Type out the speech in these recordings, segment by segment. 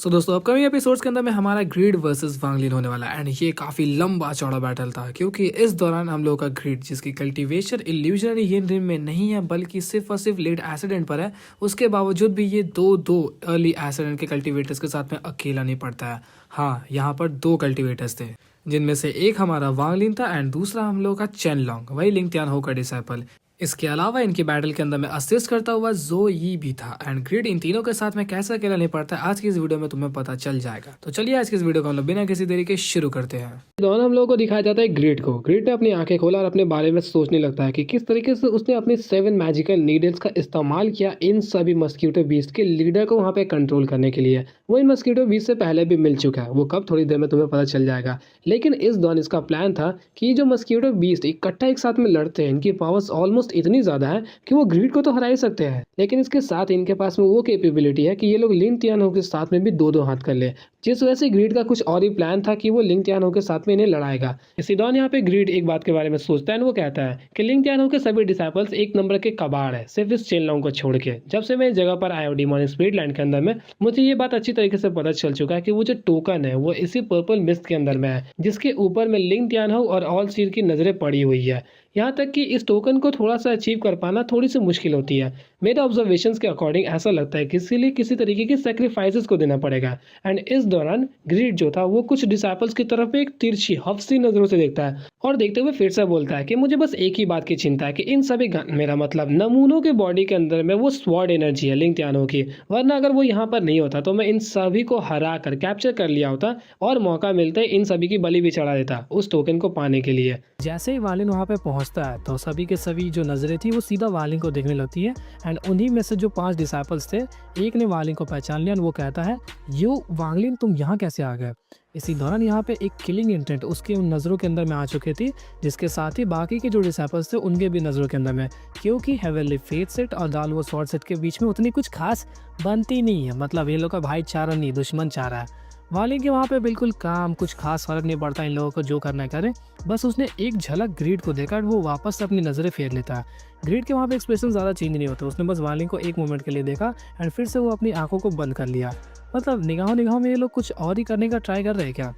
दोस्तों upcoming episodes के अंदर में हमारा ग्रीड वर्सेस वांगलिन होने वाला है एंड ये काफ़ी लंबा चौड़ा बैटल था क्योंकि इस दौरान हम लोगों का ग्रीड जिसकी कल्टीवेशन इल्यूजनरी yin में नहीं है बल्कि सिर्फ और सिर्फ लेट एसिडेंट पर है, उसके बावजूद भी ये दो अर्ली एसिडेंट के कल्टीवेटर्स के साथ में अकेला नहीं पड़ता है। हाँ, यहाँ पर दो कल्टीवेटर्स थे जिनमें से एक हमारा वांगलिन था एंड दूसरा हम लोग का चेन लॉन्ग, वही लिंग त्यान हो का डिसाइपल। इसके अलावा इनकी बैटल के अंदर में असिस्ट करता हुआ जो यी भी था एंड ग्रिड इन तीनों के साथ में कैसे अकेला नहीं पड़ता आज की इस वीडियो में तुम्हें पता चल जाएगा। तो चलिए आज की इस वीडियो को हम लोग बिना किसी देरी के शुरू करते हैं। दोनों हम लोगों को दिखाया जाता है ग्रिड को। ग्रिड ने अपनी आंखें खोला और अपने बारे में सोचने लगता है कि किस तरीके से उसने अपनी 7 मैजिकल नीडल्स का इस्तेमाल किया इन सभी मस्कीटो बीस्ट के लीडर को वहां पे कंट्रोल करने के लिए। वो इन मस्कीटो बीस्ट से पहले भी मिल चुका है, वो कब थोड़ी देर में तुम्हें पता चल जाएगा। लेकिन इस दौरान इसका प्लान था कि ये जो मस्कीटो बीस्ट इकट्ठा एक साथ में लड़ते हैं, इनकी पावर्स ऑलमोस्ट इतनी ज्यादा है कि वो ग्रिड को तो हरा ही सकते हैं, लेकिन इसके साथ इनके पास में वो कैपेबिलिटी है कि ये लोग लिंग तियानो के साथ में भी दो दो हाथ कर ले। जिस वजह से ग्रिड का कुछ और ही प्लान था कि वो लिंग तियानो के साथ में इन्हें लड़ाएगा। इसी दौरान यहाँ पे ग्रिड एक बात के बारे में सोचता है, वो कहता है कि लिंग तियानो के सभी डिसाइपल्स एक नंबर के कबाड़ है, सिर्फ इस चेन लॉन्ग को छोड़ के। जब से मैं इस जगह पर आया हूँ डिमोनिक स्पिरिट लैंड के अंदर में, मुझे ये बात अच्छी तरीके से पता चल चुका है कि वो जो टोकन है वो इसी पर्पल मिस्ट के अंदर में है, जिसके ऊपर में लिंग तियानो और ऑल सीर की नजरें पड़ी हुई है। यहाँ तक कि इस टोकन को थोड़ा सा अचीव कर पाना थोड़ी सी मुश्किल होती है। मेरे ऑब्जर्वेशंस के अकॉर्डिंग ऐसा लगता है कि इसके लिए किसी तरीके की सेक्रीफाइसेस को देना पड़ेगा। एंड इस दौरान ग्रीड जो था वो कुछ डिसाइपल्स की तरफ एक तिरछी हफ्सी नजरों से देखता है और देखते हुए फिर से बोलता है कि मुझे बस एक ही बात की चिंता है कि इन सभी मेरा मतलब नमूनों के बॉडी के अंदर में वो स्वॉर्ड एनर्जी है लिंग त्यानो की, वरना अगर वो यहाँ पर नहीं होता तो मैं इन सभी को हरा कर कैप्चर कर लिया होता और मौका मिलते इन सभी की बलि भी चढ़ा देता उस टोकन को पाने के लिए। जैसे ही वालिन वहाँ पे पहुँचता है तो सभी के सभी जो नज़रें थी वो सीधा वालिन को देखने लगती है एंड उन्हीं में से जो 5 डिसाइपल्स थे, एक ने वालिन को पहचान लिया और वो कहता है, यो वांगलिन तुम यहाँ कैसे आ गए। इसी दौरान यहाँ पे एक किलिंग इंटेंट उसके नज़रों के अंदर में आ चुकी थी, जिसके साथ ही बाकी के जो डिसाइपल्स थे उनके भी नज़रों के अंदर में, क्योंकि हेवनली फेथ सेट और दालवो स्वॉर्ड सेट के बीच में उतनी कुछ खास बनती नहीं है। मतलब ये लोग का भाईचारा नहीं, दुश्मन चाह रहा है। वालिन के वहाँ पे बिल्कुल काम, कुछ खास फर्क नहीं पड़ता इन लोगों को, जो करना करे। बस उसने एक झलक ग्रीड को देखा और वो वापस से अपनी नज़रें फेर लेता है। ग्रीड के वहाँ पे एक्सप्रेशन ज़्यादा चेंज नहीं होते, उसने बस वालिन को एक मोमेंट के लिए देखा एंड फिर से वो अपनी आंखों को बंद कर लिया। मतलब निगाहों में ये लोग कुछ और ही करने का ट्राई कर रहे हैं क्या।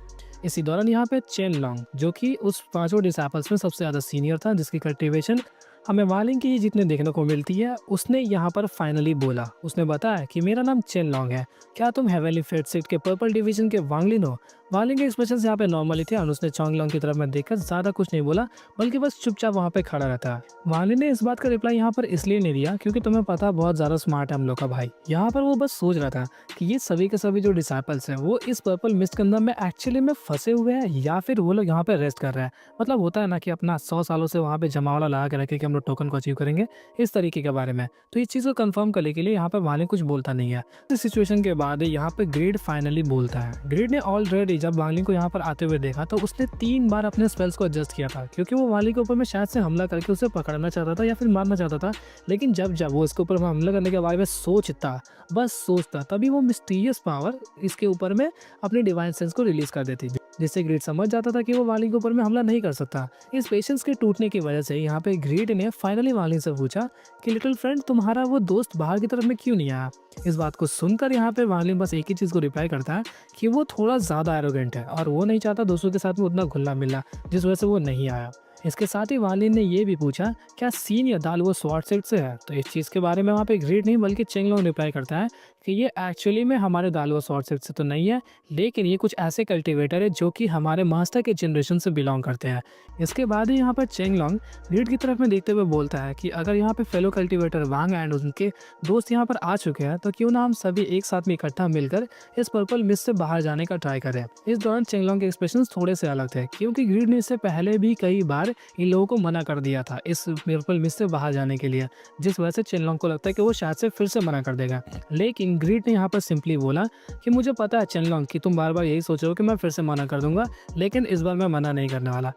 इसी दौरान यहाँ पे चेन लॉन्ग, जो कि उस 5 डिसाइपल्स में सबसे ज़्यादा सीनियर था, जिसकी कल्टिवेशन हमें वालिन की जितने देखने को मिलती है, उसने यहाँ पर फाइनली बोला। उसने बताया कि मेरा नाम चेन लॉन्ग है, क्या तुम हेवनली फेट सेट के पर्पल डिवीजन के वांगलिन हो। वालिन के एक्सप्रेशन यहाँ पे नॉर्मली थे और उसने चोंग लॉन्ग की तरफ में देखकर ज़्यादा कुछ नहीं बोला, बल्कि बस चुपचाप वहाँ पे खड़ा रहता है। वालिन ने इस बात का रिप्लाई यहाँ पर इसलिए नहीं दिया क्योंकि तुम्हें पता बहुत ज़्यादा स्मार्ट है हम लोग का भाई। यहाँ पर वो बस सोच रहा था कि ये सभी के सभी जो डिसाइपल्स हैं वो इस पर्पल मिस्ट के अंदर में एक्चुअली में फंसे हुए हैं या फिर वो लोग यहाँ पे रेस्ट कर रहे हैं। मतलब होता है ना कि अपना 100 सालों से वहाँ पे जमावड़ा लगा के रखे कि हम लोग टोकन को अचीव करेंगे, इस तरीके के बारे में। तो इस चीज़ को कंफर्म करने के लिए यहाँ पर वालिन कुछ बोलता नहीं है। इस सिचुएशन के बाद यहाँ पे ग्रीड फाइनली बोलता है। ग्रीड ने ऑलरेडी जब वालिन को यहाँ पर आते हुए देखा तो उसने 3 बार अपने स्पेल्स को एडजस्ट किया था, क्योंकि वो वालिन के ऊपर में शायद से हमला करके उसे पकड़ना चाहता था या फिर मारना चाहता था। लेकिन जब वो इसके ऊपर हमला करने के बारे में सोचता, बस सोचता, तभी वो मिस्टीरियस पावर इसके ऊपर में अपनी डिवाइन सेंस को रिलीज कर देती, जिससे ग्रीड समझ जाता था कि वो वालिन के ऊपर में हमला नहीं कर सकता। इस पेशेंस के टूटने की वजह से यहाँ पे ग्रीड ने फाइनली वालिन से पूछा कि लिटिल फ्रेंड, तुम्हारा वो दोस्त बाहर की तरफ में क्यों नहीं आया। इस बात को सुनकर यहाँ पे वालिन बस एक ही चीज़ को रिप्लाई करता है कि वो थोड़ा ज़्यादा एरोगेंट है और वो नहीं चाहता दोस्तों के साथ में उतना घुलना मिलना, जिस वजह से वो नहीं आया। इसके साथ ही वालिन ने ये भी पूछा क्या सीन या दाल वो स्वॉर्ड सेट से है। तो इस चीज़ के बारे में वहाँ पे ग्रीड नहीं बल्कि चेंग लॉन्ग रिप्लाई करता है कि ये एक्चुअली में हमारे दाल वो स्वॉर्ड सेट से तो नहीं है, लेकिन ये कुछ ऐसे कल्टिवेटर है जो कि हमारे मास्टर के जनरेशन से बिलोंग करते हैं। इसके बाद ही यहाँ पर चेंग लॉन्ग ग्रीड की तरफ में देखते हुए बोलता है कि अगर यहाँ पे फेलो कल्टिवेटर वांग एंड उनके दोस्त यहाँ पर आ चुके हैं तो क्यों ना हम सभी एक साथ में इकट्ठा मिलकर इस पर्पल मिस्ट से बाहर जाने का ट्राई करें। इस दौरान चेंग लॉन्ग के एक्सप्रेशन थोड़े से अलग थे, क्योंकि ग्रीड ने इससे पहले भी कई बार इन लोगों को मना कर दिया था इस पर्पल मिस्ट से बाहर जाने के लिए, जिस वजह से चेन लॉन्ग को लगता है कि वो शायद से फिर से मना कर देगा। लेकिन ग्रीड ने यहाँ पर सिंपली बोला कि मुझे पता है चेन लॉन्ग कि तुम बार बार यही सोच रहे हो कि मैं फिर से मना कर दूंगा, लेकिन इस बार मैं मना नहीं करने वाला।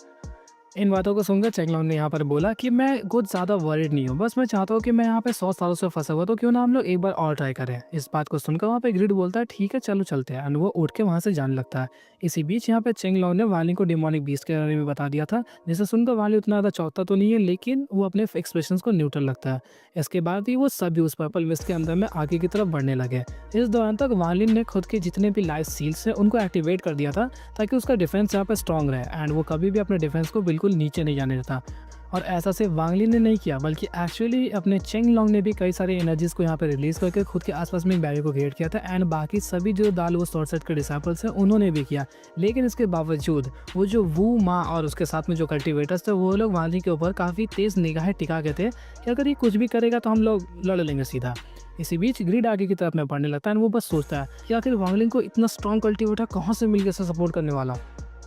इन बातों को सुनकर चेंगलोंग ने यहाँ पर बोला कि मैं कुछ ज़्यादा वरीड नहीं हूँ, बस मैं चाहता हूँ कि मैं यहाँ पे 100 सालों से फंसा हुआ, तो क्यों ना हम लोग एक बार और ट्राई करें। इस बात को सुनकर वहाँ पे ग्रिड बोलता है ठीक है चलो चलते हैं, एंड वो उठ के वहाँ से जाने लगता है। इसी बीच यहाँ पे चेंगलोंग ने वालिन को डिमोनिक बीस्ट के बारे में बता दिया था, जिसे सुनकर वालिन उतना ज़्यादा चौंकता तो नहीं है, लेकिन वो अपने एक्सप्रेशंस को न्यूट्रल लगता है। इसके बाद ही वो सभी उस पर्पल मिस्ट के अंदर में आगे की तरफ बढ़ने लगे। इस दौरान तक वालिन ने खुद के जितने भी लाइफ सील्स हैं उनको एक्टिवेट कर दिया था, ताकि उसका डिफेंस यहाँ पे स्ट्रॉन्ग रहे एंड वो कभी भी अपने डिफेंस को बिल्कुल नीचे नहीं जाने देता। और ऐसा सिर्फ वांग लिन ने नहीं किया, बल्कि एक्चुअली अपने चेंगलोंग ने भी कई सारे एनर्जीज को यहाँ पे रिलीज करके खुद के आसपास में एक बैरियर को घेर किया था, एंड बाकी सभी जो दालवो स्वॉर्ड सेट के डिसाइपल्स हैं उन्होंने भी किया। लेकिन इसके बावजूद वो जो वू माँ और उसके साथ में जो कल्टिवेटर्स थे वो लोग वांग लिन के ऊपर काफ़ी तेज़ निगाहें टिका के थे कि अगर ये कुछ भी करेगा तो हम लोग लड़ लेंगे सीधा। इसी बीच ग्रिड आगे की तरफ में बढ़ने लगता है एंड वो बस सोचता है कि आखिर वांग लिन को इतना स्ट्रॉन्ग कल्टिवेटर कहाँ से मिल गया इसे सपोर्ट करने वाला।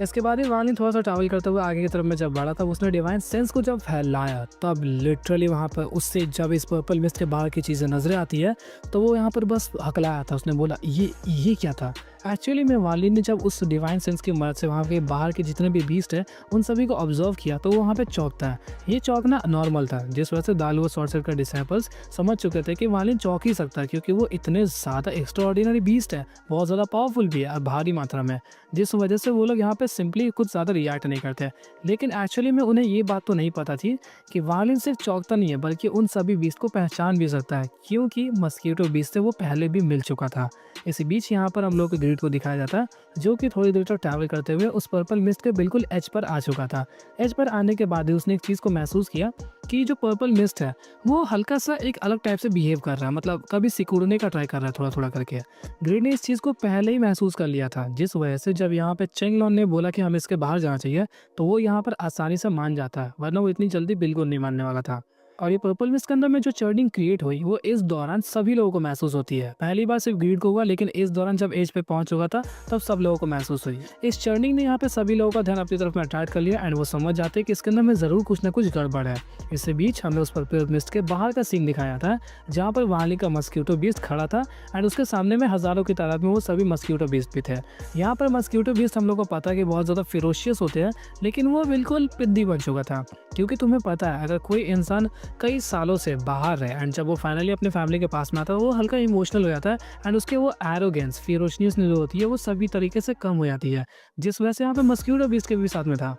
इसके बाद ही वांग लिन थोड़ा सा ट्रैवल करते हुए आगे की तरफ में जब बढ़ा, तब उसने डिवाइन सेंस को जब फैलाया, तब लिटरली वहाँ पर उससे जब इस पर्पल मिस्ट के बाहर की चीज़ें नजर आती है तो वो यहाँ पर बस हकलाया था। उसने बोला ये क्या था। एक्चुअली में वांग लिन ने जब उस डिवाइन सेंस की मदद से वहाँ के बाहर के जितने भी बीस्ट है उन सभी को ऑब्जर्व किया, तो वो वहाँ पे चौंकता है। ये चौंकना नॉर्मल था, जिस वजह से दालवो स्वॉर्ड सेट का डिसाइपल्स समझ चुके थे कि वांग लिन चौंक ही सकता है, क्योंकि वो इतने ज़्यादा एक्स्ट्राऑर्डिनरी बीस्ट है, बहुत ज़्यादा पावरफुल भी है और भारी मात्रा में, जिस वजह से वो लोग यहाँ पे सिंपली कुछ ज़्यादा रिएक्ट नहीं करते। लेकिन एक्चुअली में उन्हें ये बात तो नहीं पता थी कि वांग लिन सिर्फ चौंकता नहीं है, बल्कि उन सभी बीस्ट को पहचान भी सकता है, क्योंकि मस्कीटो बीस्ट से वो पहले भी मिल चुका था। इसी बीच यहाँ पर हम लोग के ग्रिड को दिखाया जाता है, जो कि थोड़ी देर तक ट्रैवल करते हुए उस पर्पल मिस्ट के बिल्कुल एज पर आ चुका था। एज पर आने के बाद ही उसने एक चीज़ को महसूस किया कि जो पर्पल मिस्ट है वो हल्का सा एक अलग टाइप से बिहेव कर रहा है, मतलब कभी सिकुड़ने का ट्राई कर रहा है थोड़ा थोड़ा करके। ग्रिड ने इस चीज़ को पहले ही महसूस कर लिया था, जिस वजह से जब यहाँ पे चेंगलोंग ने बोला कि हमें इसके बाहर जाना चाहिए, तो वो यहाँ पर आसानी से मान जाता है, वरना वो इतनी जल्दी बिल्कुल नहीं मानने वाला था। और ये पर्पल मिस्ट के अंदर में जो चर्निंग क्रिएट हुई वो इस दौरान सभी लोगों को महसूस होती है। पहली बार सिर्फ ग्रीड को हुआ, लेकिन इस दौरान जब एज पे पहुंच चुका था तब सब लोगों को महसूस हुई। इस चर्निंग ने यहाँ पे सभी लोगों का ध्यान अपनी तरफ में अट्रैक्ट कर लिया एंड वो समझ जाते हैं कि इसके अंदर में जरूर कुछ ना कुछ गड़बड़ है। इसके बीच हमें उस पर्पल मिस्ट के बाहर का सीन दिखाया था, जहाँ पर वांग लिन का मस्कीटो बीस्ट खड़ा था एंड उसके सामने में हजारों की तादाद में वो सभी मस्कीटो बीस्ट भी थे। यहाँ पर मस्कीटो बीस्ट हम लोग को पता है कि बहुत ज़्यादा फिरोशियस होते हैं, लेकिन वो बिल्कुल पिद्दी बन चुका था, क्योंकि तुम्हें पता है अगर कोई इंसान कई सालों से बाहर रहे एंड जब वो फाइनली अपने फैमिली के पास में आता है वो हल्का इमोशनल हो जाता है एंड उसके वो एरोगेंस फिरोशियस जो होती है वो सभी तरीके से कम हो जाती है, जिस वजह से यहाँ पे मस्कीटो बीस्ट के भी साथ में था।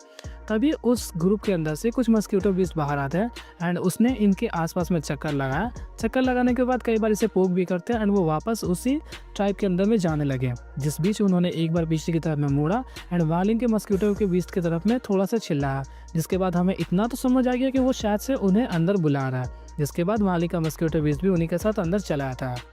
तभी उस ग्रुप के अंदर से कुछ मस्कीटो बीस्ट बाहर आते हैं एंड उसने इनके आसपास में चक्कर लगाया। चक्कर लगाने के बाद कई बार इसे पोक भी करते हैं एंड वो वापस उसी ट्राइब के अंदर में जाने लगे, जिस बीच उन्होंने एक बार पीछे की तरफ में मुड़ा एंड वांग लिन के मस्कीटो के बीस्ट की तरफ में थोड़ा सा चिल्लाया, जिसके बाद हमें इतना तो समझ आ गया कि वो शायद से उन्हें अंदर बुला रहा है। जिसके बाद वांग लिन का मस्कीटो बीस्ट भी उन्हीं के साथ अंदर चला आता है।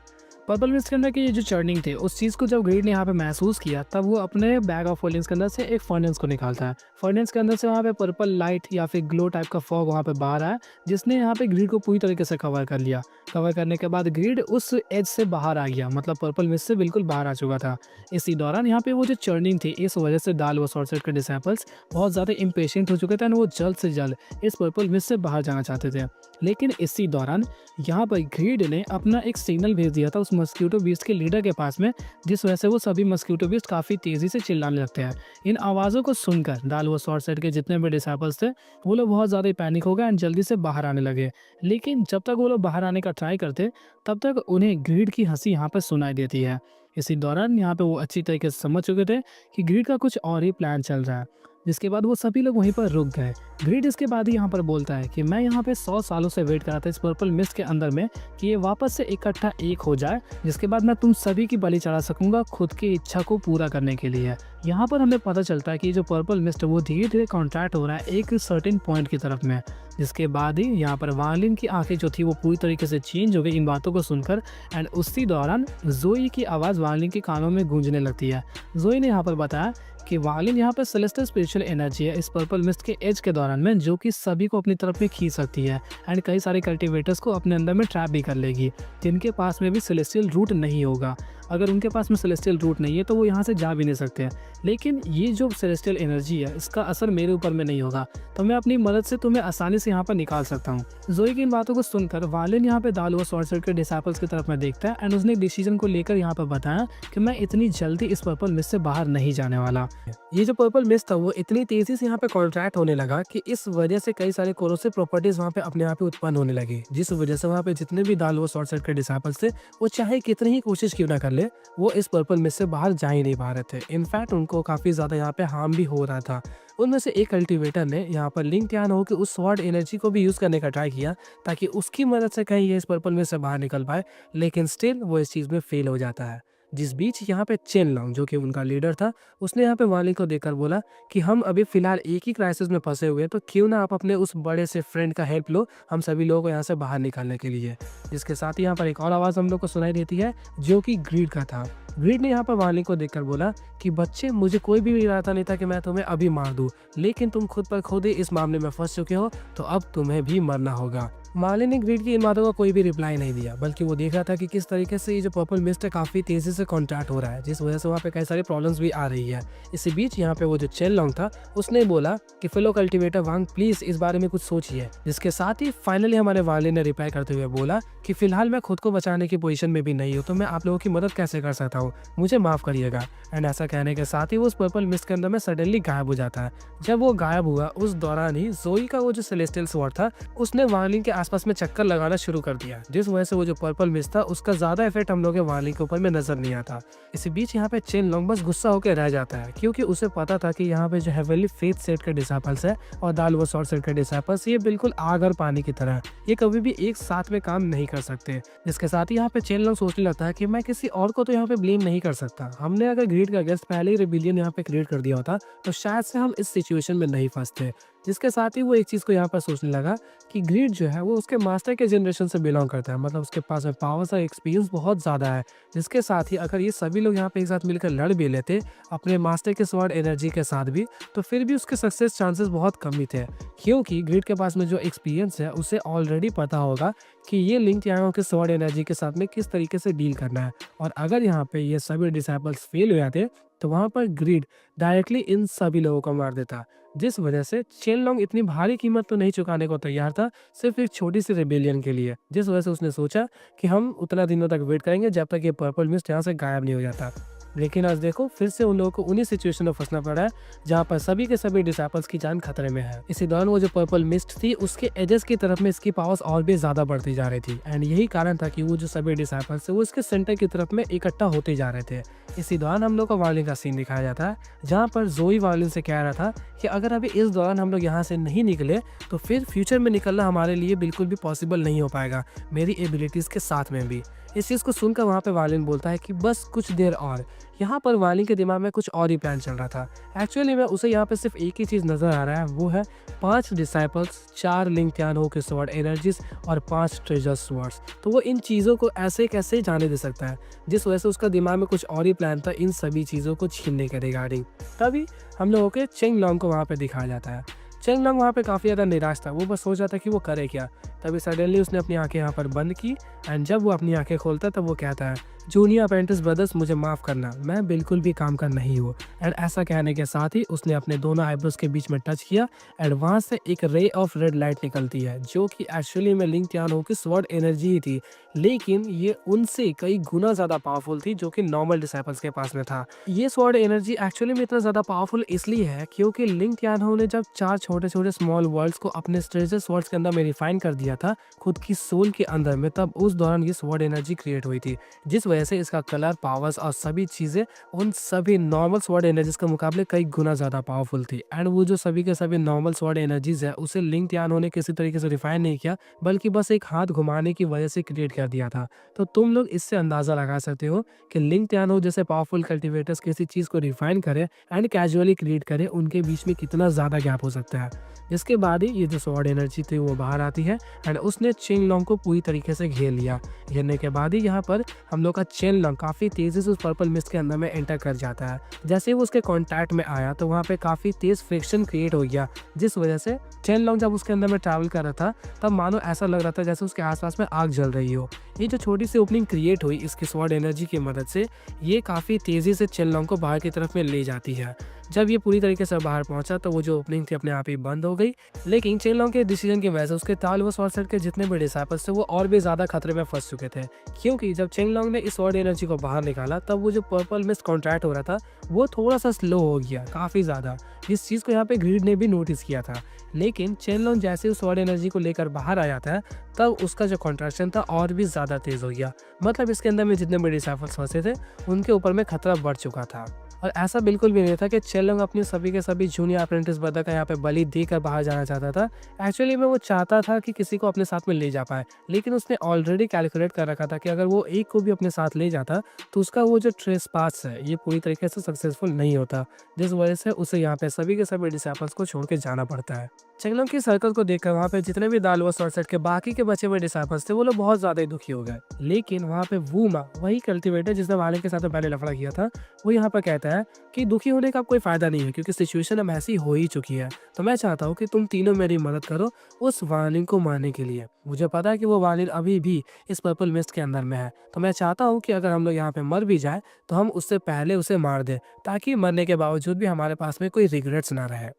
पर्पल मिस्ट के अंदर की ये जो चर्निंग थी उस चीज़ को जब ग्रीड ने यहाँ पे महसूस किया, तब वो अपने बैग ऑफ होल्डिंग्स के अंदर से एक फर्नेस को निकालता है। फर्नेस के अंदर से वहाँ पे पर्पल लाइट या फिर ग्लो टाइप का फॉग वहाँ पे बाहर आया, जिसने यहाँ पे ग्रीड को पूरी तरीके से कवर कर लिया। कवर करने के बाद ग्रीड उस एज से बाहर आ गया, मतलब पर्पल मिस्ट से बिल्कुल बाहर आ चुका था। इसी दौरान यहाँ पे वो जो चर्निंग थी, इस वजह से दालवो स्वॉर्ड सेट के डिसाइपल्स बहुत ज़्यादा इम्पेशेंट हो चुके थे और वो जल्द से जल्द इस पर्पल मिस्ट से बाहर जाना चाहते थे। लेकिन इसी दौरान यहाँ पर ग्रीड ने अपना एक सिग्नल भेज दिया था उस मस्कीटो बीस्ट के लीडर के पास में, जिस वजह से वो सभी मस्कीटो बीस्ट काफ़ी तेज़ी से चिल्लाने लगते हैं। इन आवाज़ों को सुनकर दालवो स्वॉर्ड सेट के जितने भी डिसाइपल्स थे वो लोग बहुत ज़्यादा पैनिक हो गए एंड जल्दी से बाहर आने लगे। लेकिन जब तक वो लोग बाहर आने का ट्राई करते तब तक उन्हें ग्रीड की हंसी यहाँ पर सुनाई देती है। इसी दौरान यहाँ पे वो अच्छी तरीके से समझ चुके थे कि ग्रीड का कुछ और ही प्लान चल रहा है, जिसके बाद वो सभी लोग वहीं पर रुक गए। ग्रीड इसके बाद ही यहाँ पर बोलता है कि मैं यहाँ पे 100 सालों से वेट कर रहा था इस पर्पल मिस्ट के अंदर में कि ये वापस से इकट्ठा एक हो जाए, जिसके बाद मैं तुम सभी की बलि चढ़ा सकूंगा खुद की इच्छा को पूरा करने के लिए। यहाँ पर हमें पता चलता है कि जो पर्पल मिस्ट वो धीरे धीरे कॉन्ट्रैक्ट हो रहा है एक सर्टेन पॉइंट की तरफ में, जिसके बाद ही यहाँ पर वांग लिन की आंखें जो थी वो पूरी तरीके से चेंज हो गई इन बातों को सुनकर एंड उसी दौरान जोई की आवाज़ वांग लिन के कानों में गूंजने लगती है। जोई ने यहाँ पर बताया कि वांग लिन यहाँ पर सेलेस्टियल स्पिरिचुअल एनर्जी है इस पर्पल मिस्ट के एज के दौरान में, जो कि सभी को अपनी तरफ में खींच सकती है एंड कई सारे कल्टिवेटर्स को अपने अंदर में ट्रैप भी कर लेगी, जिनके पास में भी सेलेस्टियल रूट नहीं होगा। अगर उनके पास में सेलेस्टियल रूट नहीं है तो वो यहाँ से जा भी नहीं सकते हैं। लेकिन ये जो सेलेस्टियल एनर्जी है इसका असर मेरे ऊपर में नहीं होगा, तो मैं अपनी मदद से तुम्हें आसानी से यहाँ पर निकाल सकता हूँ। जोई की इन बातों को सुनकर वालिन यहाँ पे दालुआ सॉर्सर के डिसाइपल्स की तरफ में देखता है एंड उसने डिसीजन को लेकर यहाँ पर बताया कि मैं इतनी जल्दी इस पर्पल मिस्ट से बाहर नहीं जाने वाला। ये जो पर्पल मिस्ट था वो इतनी तेजी से यहाँ पे कॉन्ट्रैक्ट होने लगा कि इस वजह से कई सारे कोरोसिव प्रॉपर्टीज वहाँ पे अपने आप ही उत्पन्न होने लगी, जिस वजह से वहाँ पे जितने भी दालुआ सॉर्सर के डिसाइपल्स थे वो चाहे कितनी ही कोशिश क्यों ना कर ले वो इस पर्पल मिस्ट से बाहर जा ही नहीं पा रहे थे। इनफैक्ट उनको काफी ज्यादा यहाँ पे हार्म भी हो रहा था। उनमें से एक कल्टीवेटर ने यहाँ पर लिंग त्यान हो कि उस स्वॉर्ड एनर्जी को भी यूज करने का ट्राई किया ताकि उसकी मदद से कहीं ये इस पर्पल मिस्ट से बाहर निकल पाए, लेकिन स्टिल वो इस चीज में फेल हो जाता है। जिस बीच यहाँ पे चेन लॉन्ग जो कि उनका लीडर था उसने यहाँ पे वाली को देखकर बोला कि हम अभी फिलहाल एक ही क्राइसिस में फंसे हुए हैं, तो क्यों ना आप अपने उस बड़े से फ्रेंड का हेल्प लो हम सभी लोगों को यहाँ से बाहर निकालने के लिए। जिसके साथ ही यहाँ पर एक और आवाज़ हम लोग को सुनाई देती है जो कि ग्रीड का था। ग्रीड ने यहाँ पर वाली को देखकर बोला कि बच्चे, मुझे कोई भी इरादा नहीं था कि मैं तुम्हें अभी मार दूं, लेकिन तुम खुद पर खुद ही इस मामले में फंस चुके हो, तो अब तुम्हें भी मरना होगा। मार्लिन ने ग्रीड की इन बातों का कोई भी रिप्लाई नहीं दिया, बल्कि वो देख रहा था कि किस तरीके से ये जो पर्पल मिस्ट है काफी तेजी से कॉन्ट्रैक्ट हो रहा है, जिस वजह से वहाँ पे कई सारी प्रॉब्लम्स भी आ रही है। इसी बीच यहाँ पे वो जो चेन लॉन्ग था उसने बोला कि फेलो कल्टीवेटर वांग प्लीज इस बारे में कुछ सोचिए। जिसके साथ ही फाइनली हमारे वार्लिन ने रिप्लाई करते हुए बोला कि फिलहाल मैं खुद को बचाने की पोजीशन में भी नहीं हूँ, तो मैं आप लोगों की मदद कैसे कर सकता हूँ, मुझे माफ करिएगा। एंड ऐसा कहने के साथ ही वो उस पर्पल मिस्ट के अंदर में सडनली गायब हो जाता है। जब वो गायब हुआ उस दौरान ही जोई का वो जो सेलेस्टियल स्वॉर्ड था उसने वार्लिन के आसपास में चक्कर लगाना शुरू कर दिया, जिस वजह से वो जो पर्पल मिस्ट था उसका ज्यादा इफेक्ट हम लोग के वार्लिन के ऊपर में नजर नहीं आता। इसी बीच यहाँ पे चेन लॉन्ग बस गुस्सा होकर रह जाता है, क्योंकि उसे पता था कि यहाँ पे जो हेवनली फेथ सेट के डिसाइपल्स है और दालुआ सॉर्ड सेट के डिसाइपल्स ये बिल्कुल आग और पानी की तरह, ये कभी भी एक साथ में काम नहीं कर सकते। जिसके साथ ही यहाँ पे चेन लॉन्ग सोचने लगता है कि मैं किसी और को तो यहाँ पे ब्लेम नहीं कर सकता, हमने अगर ग्रीड का गेस्ट पहले ही रिबिलियन यहाँ पे क्रिएट कर दिया होता तो शायद से हम इस सिचुएशन में नहीं फंसते। जिसके साथ ही वो एक चीज़ को यहाँ पर सोचने लगा कि ग्रीड जो है वो उसके मास्टर के जनरेशन से बिलोंग करता है, मतलब उसके पास में पावर्स और एक्सपीरियंस बहुत ज़्यादा है। जिसके साथ ही अगर ये सभी लोग यहाँ पे एक साथ मिलकर लड़ भी लेते अपने मास्टर के स्वॉर्ड एनर्जी के साथ भी, तो फिर भी उसके सक्सेस चांसेस बहुत कम ही थे, क्योंकि ग्रीड के पास में जो एक्सपीरियंस है उसे ऑलरेडी पता होगा कि ये लिंक याओ के स्वॉर्ड एनर्जी के साथ में किस तरीके से डील करना है। और अगर यहाँ पे ये सभी डिसाइपल्स फेल हो जाते तो वहाँ पर ग्रीड डायरेक्टली इन सभी लोगों को मार देता, जिस वजह से चेन लॉन्ग इतनी भारी कीमत तो नहीं चुकाने को तैयार था सिर्फ एक छोटी सी रेबेलियन के लिए। जिस वजह से उसने सोचा कि हम उतना दिनों तक वेट करेंगे जब तक ये पर्पल मिस्ट यहाँ से गायब नहीं हो जाता। लेकिन आज देखो फिर से उन लोगों को उन्हीं सिचुएशन में फंसना पड़ा है जहाँ पर सभी के सभी डिसाइपल्स की जान खतरे में है। इसी दौरान वो जो पर्पल मिस्ट थी उसके एजेस की तरफ में इसकी पावर्स और भी ज्यादा बढ़ती जा रही थी, एंड यही कारण था कि वो जो सभी डिसाइपल्स थे वो इसके सेंटर की तरफ में इकट्ठा होते जा रहे थे। इसी दौरान हम लोग को वार्लिन का सीन दिखाया जाता है जहाँ पर जोई वार्लिन से कह रहा था कि अगर अभी इस दौरान हम लोग यहाँ से नहीं निकले तो फिर फ्यूचर में निकलना हमारे लिए बिल्कुल भी पॉसिबल नहीं हो पाएगा, मेरी एबिलिटीज के साथ में भी। इस चीज़ को सुनकर वहाँ पे वार्लिन बोलता है कि बस कुछ देर और। यहाँ पर वार्लिन के दिमाग में कुछ और ही प्लान चल रहा था। एक्चुअली में उसे यहाँ पे सिर्फ एक ही चीज़ नज़र आ रहा है, वो है 5 डिसाइपल्स, 4 लिंग त्यानो के स्वॉर्ड एनर्जीज और 5 ट्रेजर स्वॉर्ड्स। तो वो इन चीज़ों को ऐसे कैसे जाने दे सकता है, जिस वजह से उसका दिमाग में कुछ और ही प्लान था इन सभी चीज़ों को छीनने के रिगार्डिंग। तभी हम लोगों के चेंग लॉन्ग को वहाँ पे दिखाया जाता है। चेंग लॉन्ग वहाँ पे काफ़ी ज़्यादा निराश था, वो बस सोच रहा था कि वो करे क्या। तभी सडनली उसने अपनी आंखें यहाँ पर बंद की, एंड जब वो अपनी आंखें खोलता तब वो कहता है, जूनियर अप्रेंटिस ब्रदर्स मुझे माफ़ करना, मैं बिल्कुल भी काम का नहीं हूँ। एंड ऐसा कहने के साथ ही उसने अपने दोनों आईब्रोज के बीच में टच किया, एंड वहाँ से एक रे ऑफ रेड लाइट निकलती है जो कि एक्चुअली में लिंग त्यानो की स्वॉर्ड एनर्जी ही थी, लेकिन ये उनसे कई गुना ज़्यादा पावरफुल थी जो कि नॉर्मल डिसाइपल्स के पास में था। ये स्वॉर्ड एनर्जी एक्चुअली में इतना ज़्यादा पावरफुल इसलिए है क्योंकि लिंग त्यानो ने जब 4 छोटे छोटे स्मॉल वर्ल्ड्स को अपने ट्रेजर स्वॉर्ड्स के अंदर में रिफाइन कर दिया था खुद की सोल के अंदर में, तब उस दौरान ये स्वॉर्ड एनर्जी क्रिएट हुई थी, जिस वजह से इसका कलर, पावर्स और सभी चीज़ें उन सभी नॉर्मल स्वॉर्ड एनर्जीज के मुकाबले कई गुना ज़्यादा पावरफुल थी। एंड वो जो सभी के सभी नॉर्मल स्वॉर्ड एनर्जीज है उसे लिंग त्यानो ने किसी तरीके से रिफाइन नहीं किया, बल्कि बस एक हाथ घुमाने की वजह से क्रिएट कर दिया था। तो तुम लोग इससे अंदाज़ा लगा सकते हो कि लिंग त्यानो जैसे पावरफुल कल्टिवेटर्स किसी चीज़ को रिफाइन करे एंड कैजुअली क्रिएट करे, उनके बीच में कितना ज़्यादा गैप हो सकता है। जिसके बाद ही ये जो स्वॉर्ड एनर्जी थी वो बाहर आती है एंड उसने चेंग लॉन्ग को पूरी तरीके से घेर लिया। घेरने के बाद ही यहाँ पर हम लोग का चेन लॉन्ग काफ़ी तेज़ी से उस पर्पल मिस्ट के अंदर में एंटर कर जाता है। जैसे ही वो उसके कॉन्टैक्ट में आया तो वहाँ पे काफ़ी तेज़ फ्रिक्शन क्रिएट हो गया, जिस वजह से चेन लॉन्ग जब उसके अंदर में ट्रैवल कर रहा था तब मानो ऐसा लग रहा था जैसे उसके आसपास में आग जल रही हो। ये जो छोटी सी ओपनिंग क्रिएट हुई इसकी स्वॉर्ड एनर्जी की मदद से ये काफ़ी तेज़ी से चेन लॉन्ग को बाहर की तरफ में ले जाती है। जब ये पूरी तरीके से बाहर पहुंचा तो वो जो ओपनिंग थी अपने आप ही बंद हो गई, लेकिन चेन लॉन्ग के डिसीजन की वजह से उसके ताल व स्वॉर्ड सेट के जितने भी डिसाइपल्स थे वो और भी ज़्यादा खतरे में फंस चुके थे, क्योंकि जब चेन लॉन्ग ने इस स्वॉर्ड एनर्जी को बाहर निकाला तब वो जो पर्पल मिस्ट कॉन्ट्रैक्ट हो रहा था वो थोड़ा सा स्लो हो गया काफ़ी ज़्यादा। इस चीज़ को यहाँ पे ग्रीड ने भी नोटिस किया था, लेकिन चेन लॉन्ग जैसे ही उस स्वॉर्ड एनर्जी को लेकर बाहर आया था तब उसका जो कॉन्ट्रैक्शन था और भी ज़्यादा तेज़ हो गया। मतलब इसके अंदर में जितने भी डिसाइपल्स फंसे थे उनके ऊपर में खतरा बढ़ चुका था। और ऐसा बिल्कुल भी नहीं था कि चेन लॉन्ग अपनी सभी के सभी जूनियर अप्रेंटिस ब्रदर का यहाँ पे बलि देकर बाहर जाना चाहता था। एक्चुअली में वो चाहता था कि किसी को अपने साथ में ले जा पाए, लेकिन उसने ऑलरेडी कैलकुलेट कर रखा था कि अगर वो एक को भी अपने साथ ले जाता तो उसका वो जो ट्रेसपास है ये पूरी तरीके से सक्सेसफुल नहीं होता, जिस वजह से उसे यहाँ पे सभी के सभी डिसाइपल्स को छोड़ के जाना पड़ता है। चेन लॉन्ग की सर्कल को देखकर वहाँ पे जितने भी दाल व स्वॉर्ड सेट के बाकी के बचे हुए डिसाइपल्स थे वो लोग बहुत ज़्यादा ही दुखी हो गए। लेकिन वहाँ पे वूमा, वही कल्टिवेटर जिसने वालिन के साथ पहले लफड़ा किया था, वो यहाँ पर कहता है कि दुखी होने का कोई फ़ायदा नहीं है क्योंकि सिचुएशन अब ऐसी हो ही चुकी है। तो मैं चाहता हूँ कि तुम तीनों मेरी मदद करो उस वालिन को मारने के लिए। मुझे पता है कि वो वालिन अभी भी इस पर्पल मिस्ट के अंदर में है, तो मैं चाहता हूँ कि अगर हम लोग यहाँ पे मर भी जाए तो हम उससे पहले उसे मार दें, ताकि मरने के बावजूद भी हमारे पास में कोई रिग्रेट्स ना रहे।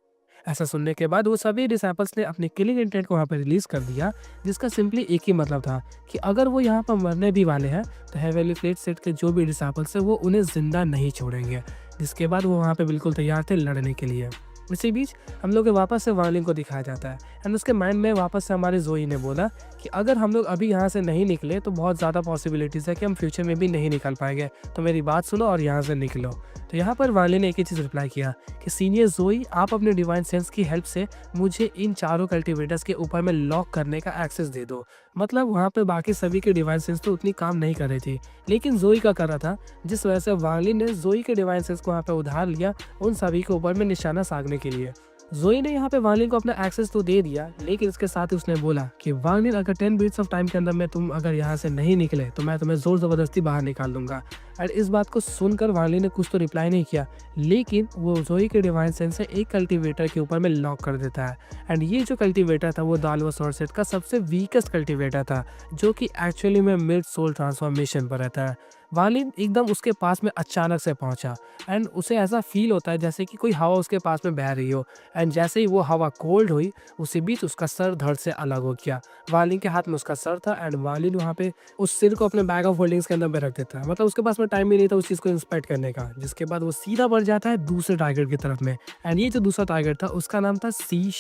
ऐसा सुनने के बाद वो सभी डिसाइपल्स ने अपने किलिंग इंटेंट को वहाँ पर रिलीज कर दिया, जिसका सिंपली एक ही मतलब था कि अगर वो यहाँ पर मरने भी वाले हैं तो हेवनली फ्लीट सेट के जो भी डिसाइपल्स हैं वो उन्हें जिंदा नहीं छोड़ेंगे। जिसके बाद वो वहाँ पे बिल्कुल तैयार थे लड़ने के लिए। इसी बीच हम लोग के वापस से वालिन को दिखाया जाता है एंड उसके माइंड में वापस से हमारे जोई ने बोला कि अगर हम लोग अभी यहाँ से नहीं निकले तो बहुत ज़्यादा पॉसिबिलिटीज़ है कि हम फ्यूचर में भी नहीं निकल पाएंगे, तो मेरी बात सुनो और यहाँ से निकलो। तो यहाँ पर वालिन ने एक ही चीज़ रिप्लाई किया कि सीनियर जोई, आप अपने डिवाइन सेंस की हेल्प से मुझे इन चारों कल्टिवेटर्स के ऊपर में लॉक करने का एक्सेस दे दो। मतलब वहाँ पे बाकी सभी के डिवाइन सेंस तो उतनी काम नहीं कर रही थी, लेकिन जोई का कर रहा था, जिस वजह से वालिन ने जोई के डिवाइन सेंस को वहाँ पे उधार लिया उन सभी के ऊपर में निशाना साधने के लिए। जोई ने यहाँ पे वालिन को अपना एक्सेस तो दे दिया, लेकिन इसके साथ ही उसने बोला कि वालिन अगर 10 मिनट्स ऑफ टाइम के अंदर में तुम अगर यहाँ से नहीं निकले तो मैं तुम्हें जोर ज़बरदस्ती बाहर निकाल दूंगा। एंड इस बात को सुनकर वालिन ने कुछ तो रिप्लाई नहीं किया, लेकिन वो जोई के डिवाइन सेंस से एक कल्टिवेटर के ऊपर में लॉक कर देता है। एंड ये जो कल्टिवेटर था वो दाल व स्वॉर्ड सेट का सबसे वीकेस्ट कल्टिवेटर था, जो कि एक्चुअली में मिड सोल ट्रांसफॉर्मेशन पर रहता है। वालिन एकदम उसके पास में अचानक से पहुंचा एंड उसे ऐसा फील होता है जैसे कि कोई हवा उसके पास में बह रही हो। एंड जैसे ही वो हवा कोल्ड हुई उसी बीच उसका सर धड़ से अलग हो गया। वालिन के हाथ में उसका सर था एंड वालिन वहाँ पे उस सिर को अपने बैग ऑफ होल्डिंग्स के अंदर में रख देता है। मतलब उसके पास में टाइम ही नहीं था उस चीज़ को इंस्पेक्ट करने का। जिसके बाद वो सीधा बढ़ जाता है दूसरे टारगेट की तरफ में। एंड ये जो दूसरा टारगेट था उसका नाम था सी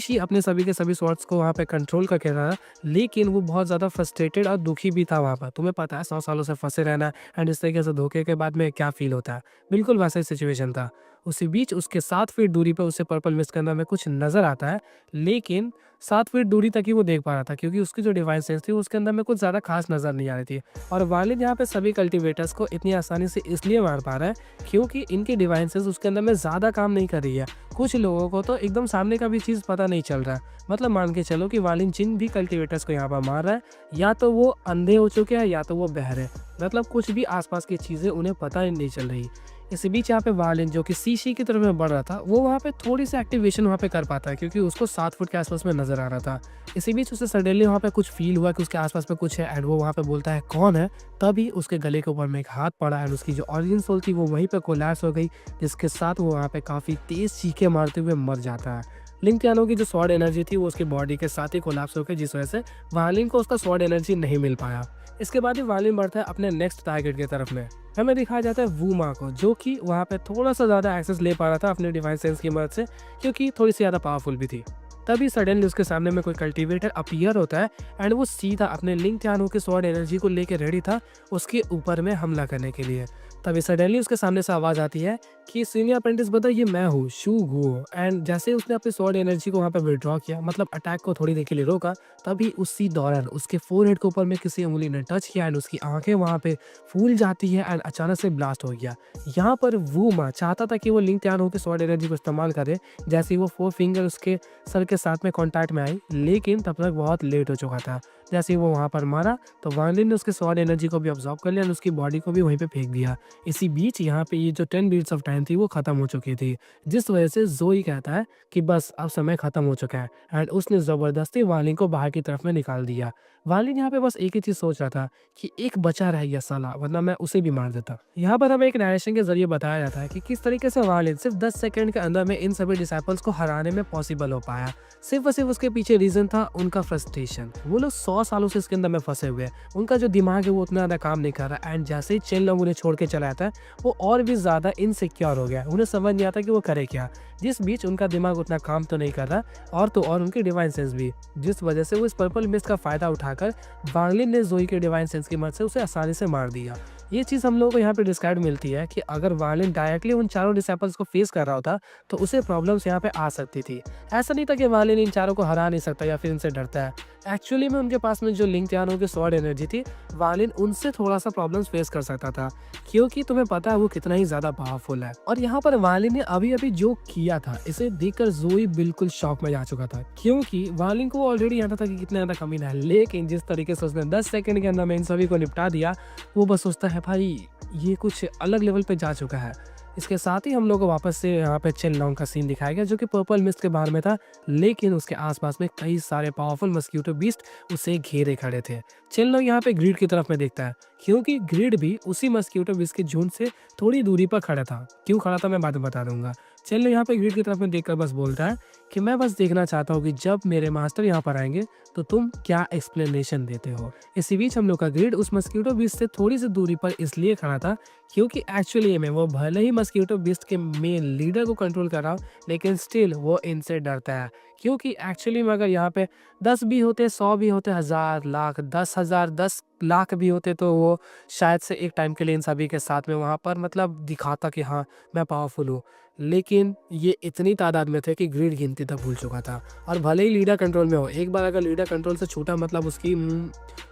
शी अपने सभी के सभी स्वॉर्ड्स को वहाँ पे कंट्रोल करके रहा, लेकिन वो बहुत ज़्यादा फ्रस्ट्रेटेड और दुखी भी था वहाँ पर। तुम्हें पता है 100 सालों से फंसे रहना एंड इस तरीके से धोखे के बाद में क्या फील होता है, बिल्कुल वैसा ही सिचुएशन था। उसी बीच उसके 7 फीट दूरी पर उसे पर्पल मिस्ट के अंदर में कुछ नज़र आता है, लेकिन 7 फीट दूरी तक ही वो देख पा रहा था क्योंकि उसकी जो डिवाइन सेंस थी उसके अंदर में कुछ ज़्यादा खास नज़र नहीं आ रही थी। और वालिन यहाँ पे सभी कल्टिवेटर्स को इतनी आसानी से इसलिए मार पा रहा है क्योंकि इनकी डिवाइन सेंस उसके अंदर में ज़्यादा काम नहीं कर रही है। कुछ लोगों को तो एकदम सामने का भी चीज़ पता नहीं चल रहा है। मतलब मान के चलो कि वालिन जिन भी कल्टिवेटर्स को यहाँ पर मार रहा है या तो वो अंधे हो चुके हैं या तो वो बहरे, मतलब कुछ भी आसपास की चीज़ें उन्हें पता ही नहीं चल रही। इसी बीच यहाँ पे वालिन जो कि सी की तरफ में बढ़ रहा था वो वहाँ पे थोड़ी सी एक्टिवेशन वहाँ पे कर पाता है क्योंकि उसको 7 फुट के आसपास में नजर आ रहा था। इसी बीच उसे सडनली वहाँ पे कुछ फील हुआ कि उसके आसपास में कुछ है एंड वो वहाँ पे बोलता है कौन है। तभी उसके गले के ऊपर में एक हाथ पड़ा एंड उसकी जो ऑरिजिन सोल थी वो वहीं पे कोलैप्स हो गई, जिसके साथ वो वहाँ पे काफ़ी तेज़ चीखे मारते हुए मर जाता है। लिंग टियानो की जो स्वॉर्ड एनर्जी थी वो उसकी बॉडी के साथ ही कोलैप्स हो गई, जिस वजह से वालिन को उसका स्वॉर्ड एनर्जी नहीं मिल पाया। इसके बाद ही वालिन बढ़ता है अपने नेक्स्ट टारगेट की तरफ में। हमें दिखाया जाता है वूमा को, जो कि वहाँ पे थोड़ा सा ज़्यादा एक्सेस ले पा रहा था अपने डिवाइन सेंस की मदद से क्योंकि थोड़ी सी ज़्यादा पावरफुल भी थी। तभी सडनली उसके सामने में कोई कल्टीवेटर अपीयर होता है एंड वो सीधा अपने लिंग टियानो की स्वॉर्ड एनर्जी को लेकर रेडी था उसके ऊपर में हमला करने के लिए। तभी सडनली उसके सामने से आवाज़ आती है कि सीनियर अप्रेंटिस ब्रदर ये मैं हूँ शू गो। एंड जैसे उसने अपनी स्वॉर्ड एनर्जी को वहाँ पे विड्रॉ किया, मतलब अटैक को थोड़ी देर के लिए रोका, तभी उसी दौरान उसके फोरहेड के ऊपर में किसी उंगली ने टच किया एंड उसकी आंखें वहाँ पे फूल जाती है एंड अचानक से ब्लास्ट हो गया। यहाँ पर वूमा चाहता था कि वो लिंग टियानो की स्वॉर्ड एनर्जी को इस्तेमाल करे जैसे ही वो 4 फिंगर उसके सर के साथ में कॉन्टैक्ट में आई, लेकिन तब तक बहुत लेट हो चुका था। जैसे ही वो वहाँ पर मारा तो वांगलिन ने उसके स्वॉर्ड एनर्जी को भी ऑब्जॉर्व कर लिया और उसकी बॉडी को भी वहीं पे फेंक दिया। इसी बीच यहाँ पे ये जो 10 मिनट्स ऑफ टाइम थी वो खत्म हो चुकी थी, जिस वजह से ज़ोई कहता है कि बस अब समय खत्म हो चुका है एंड उसने ज़बरदस्ती वांगलिन को बाहर की तरफ में निकाल दिया। वांगलिन यहाँ पे बस एक ही चीज़ सोच रहा था कि एक बचा रह गया साला, वरना मैं उसे भी मार देता। यहाँ पर हमें एक नरेशन के जरिए बताया जाता है कि किस तरीके से वांगलिन सिर्फ 10 सेकंड के अंदर में इन सभी डिसाइपल्स को हराने में पॉसिबल हो पाया। सिर्फ और सिर्फ उसके पीछे रीजन था उनका फ्रस्ट्रेशन। वो लोग 100 सालों से इसके अंदर में फंसे हुए हैं, उनका जो दिमाग है वो उतना ज़्यादा काम नहीं कर रहा एंड जैसे ही चेन लोग उन्हें छोड़ के चला जाता है वो और भी ज़्यादा इनसिक्योर हो गया, उन्हें समझ नहीं आता कि वो करे क्या। जिस बीच उनका दिमाग उतना काम तो नहीं कर रहा और तो और उनकी डिवाइन सेंस भी, जिस वजह से वो इस पर्पल मिस्ट का फ़ायदा उठाकर वांगलिन ने ज़ोई के डिवाइन सेंस की मदद से उसे आसानी से मार दिया। ये चीज़ हम लोगों को यहाँ पे डिस्क्राइब मिलती है कि अगर वांगलिन डायरेक्टली उन चारों डिसाइपल्स को फेस कर रहा होता तो उसे प्रॉब्लम्स यहाँ पे आ सकती थी। ऐसा नहीं था कि वांगलिन इन चारों को हरा नहीं सकता या फिर इनसे डरता है। एक्चुअली में उनके पास में जो लिंग त्यानों की स्वॉर्ड एनर्जी थी, वांगलिन उनसे थोड़ा सा प्रॉब्लम्स फेस कर सकता था, क्योंकि तुम्हें पता है वो कितना ही ज़्यादा पावरफुल है। और यहाँ पर वांगलिन ने अभी अभी जो किया था इसे देखकर ज़ोई बिल्कुल शॉक में जा चुका था, क्योंकि वांगलिन को ऑलरेडी आता था कि कितना ज़्यादा कमीना है, लेकिन जिस तरीके से उसने 10 सेकंड के अंदर में इन सभी को निपटा दिया, वो बस सोचता है भाई ये कुछ अलग लेवल पे जा चुका है। इसके साथ ही हम लोग को वापस से यहाँ पे चेनलॉन्ग का सीन दिखाया गया, जो कि पर्पल मिस्ट के बाहर में था, लेकिन उसके आसपास में कई सारे पावरफुल मस्क्यूटो बीस्ट उसे घेरे खड़े थे। चेनलॉन्ग यहाँ पे ग्रीड की तरफ में देखता है, क्योंकि ग्रीड भी उसी मस्क्यूटो बीस्ट के झुंड से थोड़ी दूरी पर खड़ा था। क्यों खड़ा था मैं बाद में बता दूंगा। चेनलॉन्ग यहाँ पे ग्रीड की तरफ में देखकर बस बोलता है कि मैं बस देखना चाहता हूँ कि जब मेरे मास्टर यहाँ पर आएंगे तो तुम क्या एक्सप्लेनेशन देते हो। इसी बीच हम लोग का ग्रीड उस मस्क्यूटो बीस्ट से थोड़ी सी दूरी पर इसलिए खड़ा था क्योंकि एक्चुअली में वो भले ही मस्क्यूटो बीस्ट के मेन लीडर को कंट्रोल कर रहा हो, लेकिन स्टिल वो इनसे डरता है। क्योंकि एक्चुअली में अगर यहाँ पे 10 भी होते, 100 भी होते, 1000 लाख 10,000 10 लाख भी होते तो वो शायद से एक टाइम के लिए इन सभी के साथ में वहाँ पर मतलब दिखाता कि हाँ मैं पावरफुल हूँ, लेकिन ये इतनी तादाद में थे कि ग्रीड गिनती तक भूल चुका था। और भले ही लीडर कंट्रोल में हो, एक बार अगर लीडर कंट्रोल से छूटा मतलब उसकी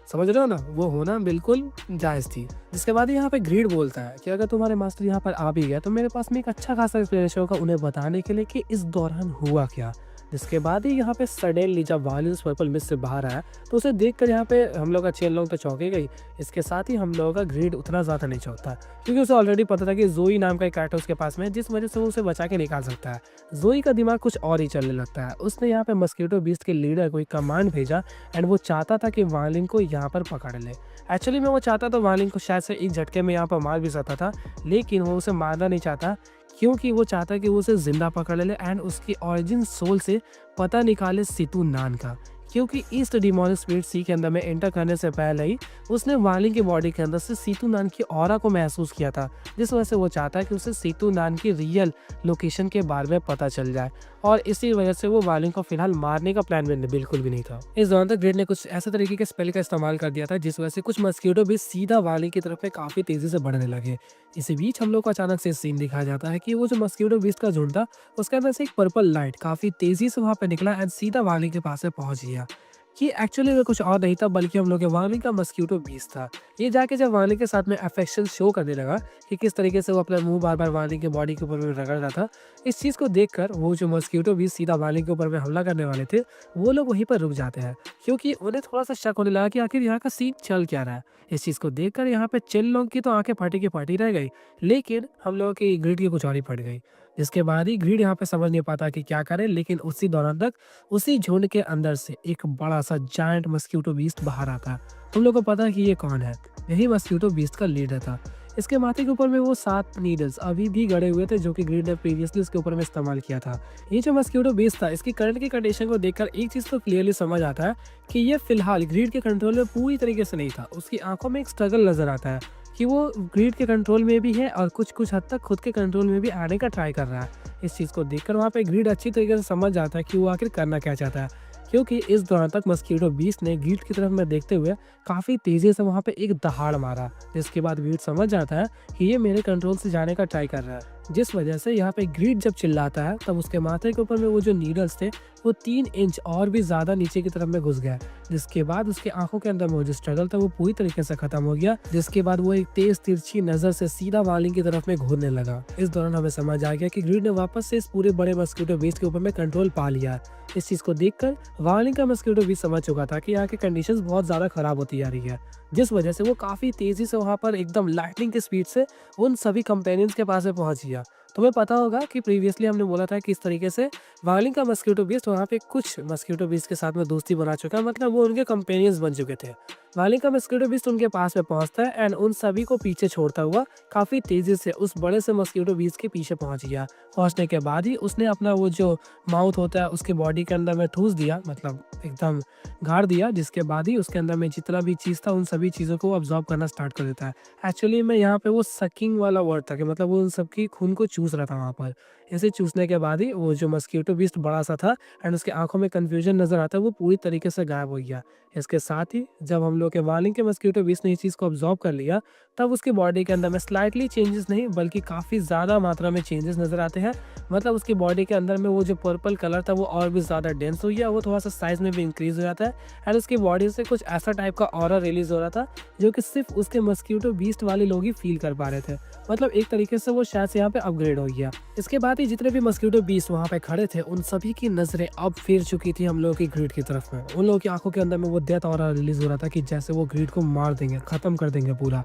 समझ रहे हो ना, वो होना बिल्कुल जायज़ थी। जिसके बाद यहाँ पे ग्रीड बोलता है कि अगर तुम्हारे मास्टर यहाँ पर आ भी गया तो मेरे पास में एक अच्छा खासा एक्सप्लेनेशन होगा उन्हें बताने के लिए कि इस दौरान हुआ क्या। जिसके बाद ही यहाँ पे सडनली जब वांगलिन पर्पल मिस्ट से बाहर आया तो उसे देखकर यहाँ पे हम लोग का चेनलॉन्ग तो चौंक गई। इसके साथ ही हम लोगों का ग्रीड उतना ज़्यादा नहीं चौंकता, क्योंकि उसे ऑलरेडी पता था कि ज़ोई नाम का एक कैरेक्टर उसके पास में है, जिस वजह से वो उसे बचा के निकाल सकता है। ज़ोई का दिमाग कुछ और ही चलने लगता है। उसने यहाँ पे मस्क्यूटो बीस्ट के लीडर को एक कमांड भेजा एंड वो चाहता था कि वांगलिन को यहाँ पर पकड़ ले। एक्चुअली में वो चाहता तो वांगलिन को शायद से एक झटके में यहाँ पर मार भी सकता था, लेकिन वो उसे मारना नहीं चाहता, क्योंकि वो चाहता है कि वो उसे जिंदा पकड़ ले एंड उसकी ओरिजिन सोल से पता निकाले सीतू नान का। क्योंकि ईस्ट डिमोनिक स्पिरिट सी के अंदर में एंटर करने से पहले ही उसने वांगलिन की बॉडी के अंदर से सीतू नान की ऑरा को महसूस किया था, जिस वजह से वो चाहता है कि उसे सीतू नान की रियल लोकेशन के बारे में पता चल जाए, और इसी वजह से वो वांगलिन को फिलहाल मारने का प्लान में बिल्कुल भी नहीं था। इस दौरान तक ग्रेड ने कुछ ऐसे तरीके के स्पेल का इस्तेमाल कर दिया था जिस वजह से कुछ मस्क्यूटो भी सीधा वांगलिन की तरफ में काफ़ी तेज़ी से बढ़ने लगे। इसी बीच हम लोग को अचानक से सीन दिखाया जाता है कि वो जो मस्क्यूटो बीस्ट का झुंड था उसके अंदर से एक पर्पल लाइट काफ़ी तेज़ी से वहाँ पर निकला एंड सीधा वांगलिन के पास में पहुँच गया। कि एक्चुअली में कुछ और नहीं था बल्कि हम लोग के वांगलिन का मस्क्यूटो बीस्ट था। ये जाके जब वांगलिन के साथ में अफेक्शन शो करने लगा कि किस तरीके से वो अपना मुंह बार बार वांगलिन की बॉडी के ऊपर में रगड़ रहा था, इस चीज़ को देखकर वो जो मस्क्यूटो बीस्ट सीधा वांगलिन के ऊपर में हमला करने वाले थे वो लोग वहीं पर रुक जाते हैं, क्योंकि उन्हें थोड़ा सा शक होने लगा कि आखिर यहाँ का सीन चल क्या रहा है। इस चीज़ को देखकर यहाँ पे चेनलॉन्ग की तो आंखें फटी की फटी रह गई, लेकिन हम लोगों की ग्रीड की कुछ और ही फट गई। जिसके बाद ही ग्रीड यहाँ पे समझ नहीं पाता कि क्या करे, लेकिन उसी दौरान तक उसी झुंड के अंदर से एक बड़ा सा जायंट मस्क्यूटो बीस्ट बाहर आता है। तुम लोग को पता है कि ये कौन है? यही मस्क्यूटो बीस्ट का लीडर था। इसके माथे के ऊपर में वो 7 नीडल्स अभी भी गड़े हुए थे जो कि ग्रीड ने प्रीवियसली उसके ऊपर में इस्तेमाल किया था। ये जो मस्क्यूटो बीस्ट था इसकी करंट की कंडीशन को देखकर एक चीज़ तो क्लियरली समझ आता है कि ये फिलहाल ग्रीड के कंट्रोल में पूरी तरीके से नहीं था। उसकी आंखों में एक स्ट्रगल नजर आता है कि वो ग्रीड के कंट्रोल में भी है और कुछ हद तक खुद के कंट्रोल में भी आने का ट्राई कर रहा है। इस चीज़ को देखकर वहाँ पे ग्रीड अच्छी तरीके से समझ जाता है कि वो आखिर करना क्या चाहता है, क्योंकि इस दौरान तक मस्क्यूटो बीस्ट ने ग्रीड की तरफ में देखते हुए काफ़ी तेज़ी से वहाँ पे एक दहाड़ मारा, जिसके बाद ग्रीड समझ जाता है कि ये मेरे कंट्रोल से जाने का ट्राई कर रहा है। जिस वजह से यहाँ पे ग्रीड जब चिल्लाता है तब उसके माथे के ऊपर में वो जो नीडल्स थे वो 3 इंच और भी ज़्यादा नीचे की तरफ में घुस गया, जिसके बाद उसकी आंखों के अंदर में वो जो स्ट्रगल था वो पूरी तरीके से खत्म हो गया, जिसके बाद वो एक तेज तिरछी नज़र से सीधा वार्लिंग की तरफ में घूरने लगा। इस दौरान हमें समझ आ गया कि ग्रीड ने वापस से इस पूरे बड़े मस्कीटो बीस्ट के ऊपर में कंट्रोल पा लिया। इस चीज़ को देखकर वार्लिंग का मस्कीटो बीस्ट समझ चुका था कि यहाँ की कंडीशंस बहुत ज़्यादा खराब होती जा रही है, जिस वजह से वो काफ़ी तेज़ी से वहाँ पर एकदम लाइटनिंग की स्पीड से उन सभी कंपेनियंस के पास में पहुँच गया। तुम्हें पता होगा कि प्रीवियसली हमने बोला था कि इस तरीके से वार्लिंग का मस्कीटो बीस्ट वहाँ पे कुछ मस्कीटो बीस्ट के साथ में दोस्ती बना चुका है, मतलब वो उनके कंपेनियंस बन चुके थे। वार्लिंग का मस्कीटो बीस्ट उनके पास में पहुँचता है एंड उन सभी को पीछे छोड़ता हुआ काफ़ी तेज़ी से उस बड़े से मस्कीटो बीस्ट के पीछे पहुँच गया। पहुँचने के बाद ही उसने अपना वो जो माउथ होता है उसके बॉडी के अंदर में ठूस दिया, मतलब एकदम गाड़ दिया, जिसके बाद ही उसके अंदर में जितना भी चीज़ था उन सभी चीज़ों को ऑब्जॉर्व करना स्टार्ट कर देता है। एक्चुअली में यहाँ पे वो सकिंग वाला वर्ड था कि मतलब वो उन सबकी खून को चूस रहा था वहाँ पर। इसे चूसने के बाद ही वो जो मस्कीटो बीस्ट बड़ा सा था एंड उसकी आंखों में कन्फ्यूजन नज़र आता है वो पूरी तरीके से गायब हो गया। इसके साथ ही जब हम लोग के वार्लिंग के मस्कीटो बीस्ट ने इस चीज़ को ऑब्जॉर्व कर लिया तब उसकी बॉडी के अंदर में स्लाइटली चेंजेस नहीं बल्कि काफ़ी ज़्यादा मात्रा में चेंजेस नज़र आते हैं। मतलब उसकी बॉडी के अंदर में वो जो पर्पल कलर था वो और भी ज़्यादा डेंस हो गया, वो थोड़ा सा साइज़ में भी इंक्रीज़ हो जाता है एंड उसकी बॉडी से कुछ ऐसा टाइप का ऑरा रिलीज़ हो रहा था जो कि सिर्फ उसके मस्कीटो बीस्ट वाले लोग ही फील कर पा रहे थे। मतलब एक तरीके से वो शायद से यहाँ पे अपग्रेड हो गया। इसके बाद ही जितने भी मस्कीटो बीस्ट वहाँ पे खड़े थे उन सभी की नज़रें अब फिर चुकी थी हम लोगों की ग्रीड की तरफ में। उन लोगों की आंखों के अंदर में वो डेथ ऑरा रिलीज़ हो रहा था कि जैसे वो ग्रीड को मार देंगे, ख़त्म कर देंगे पूरा।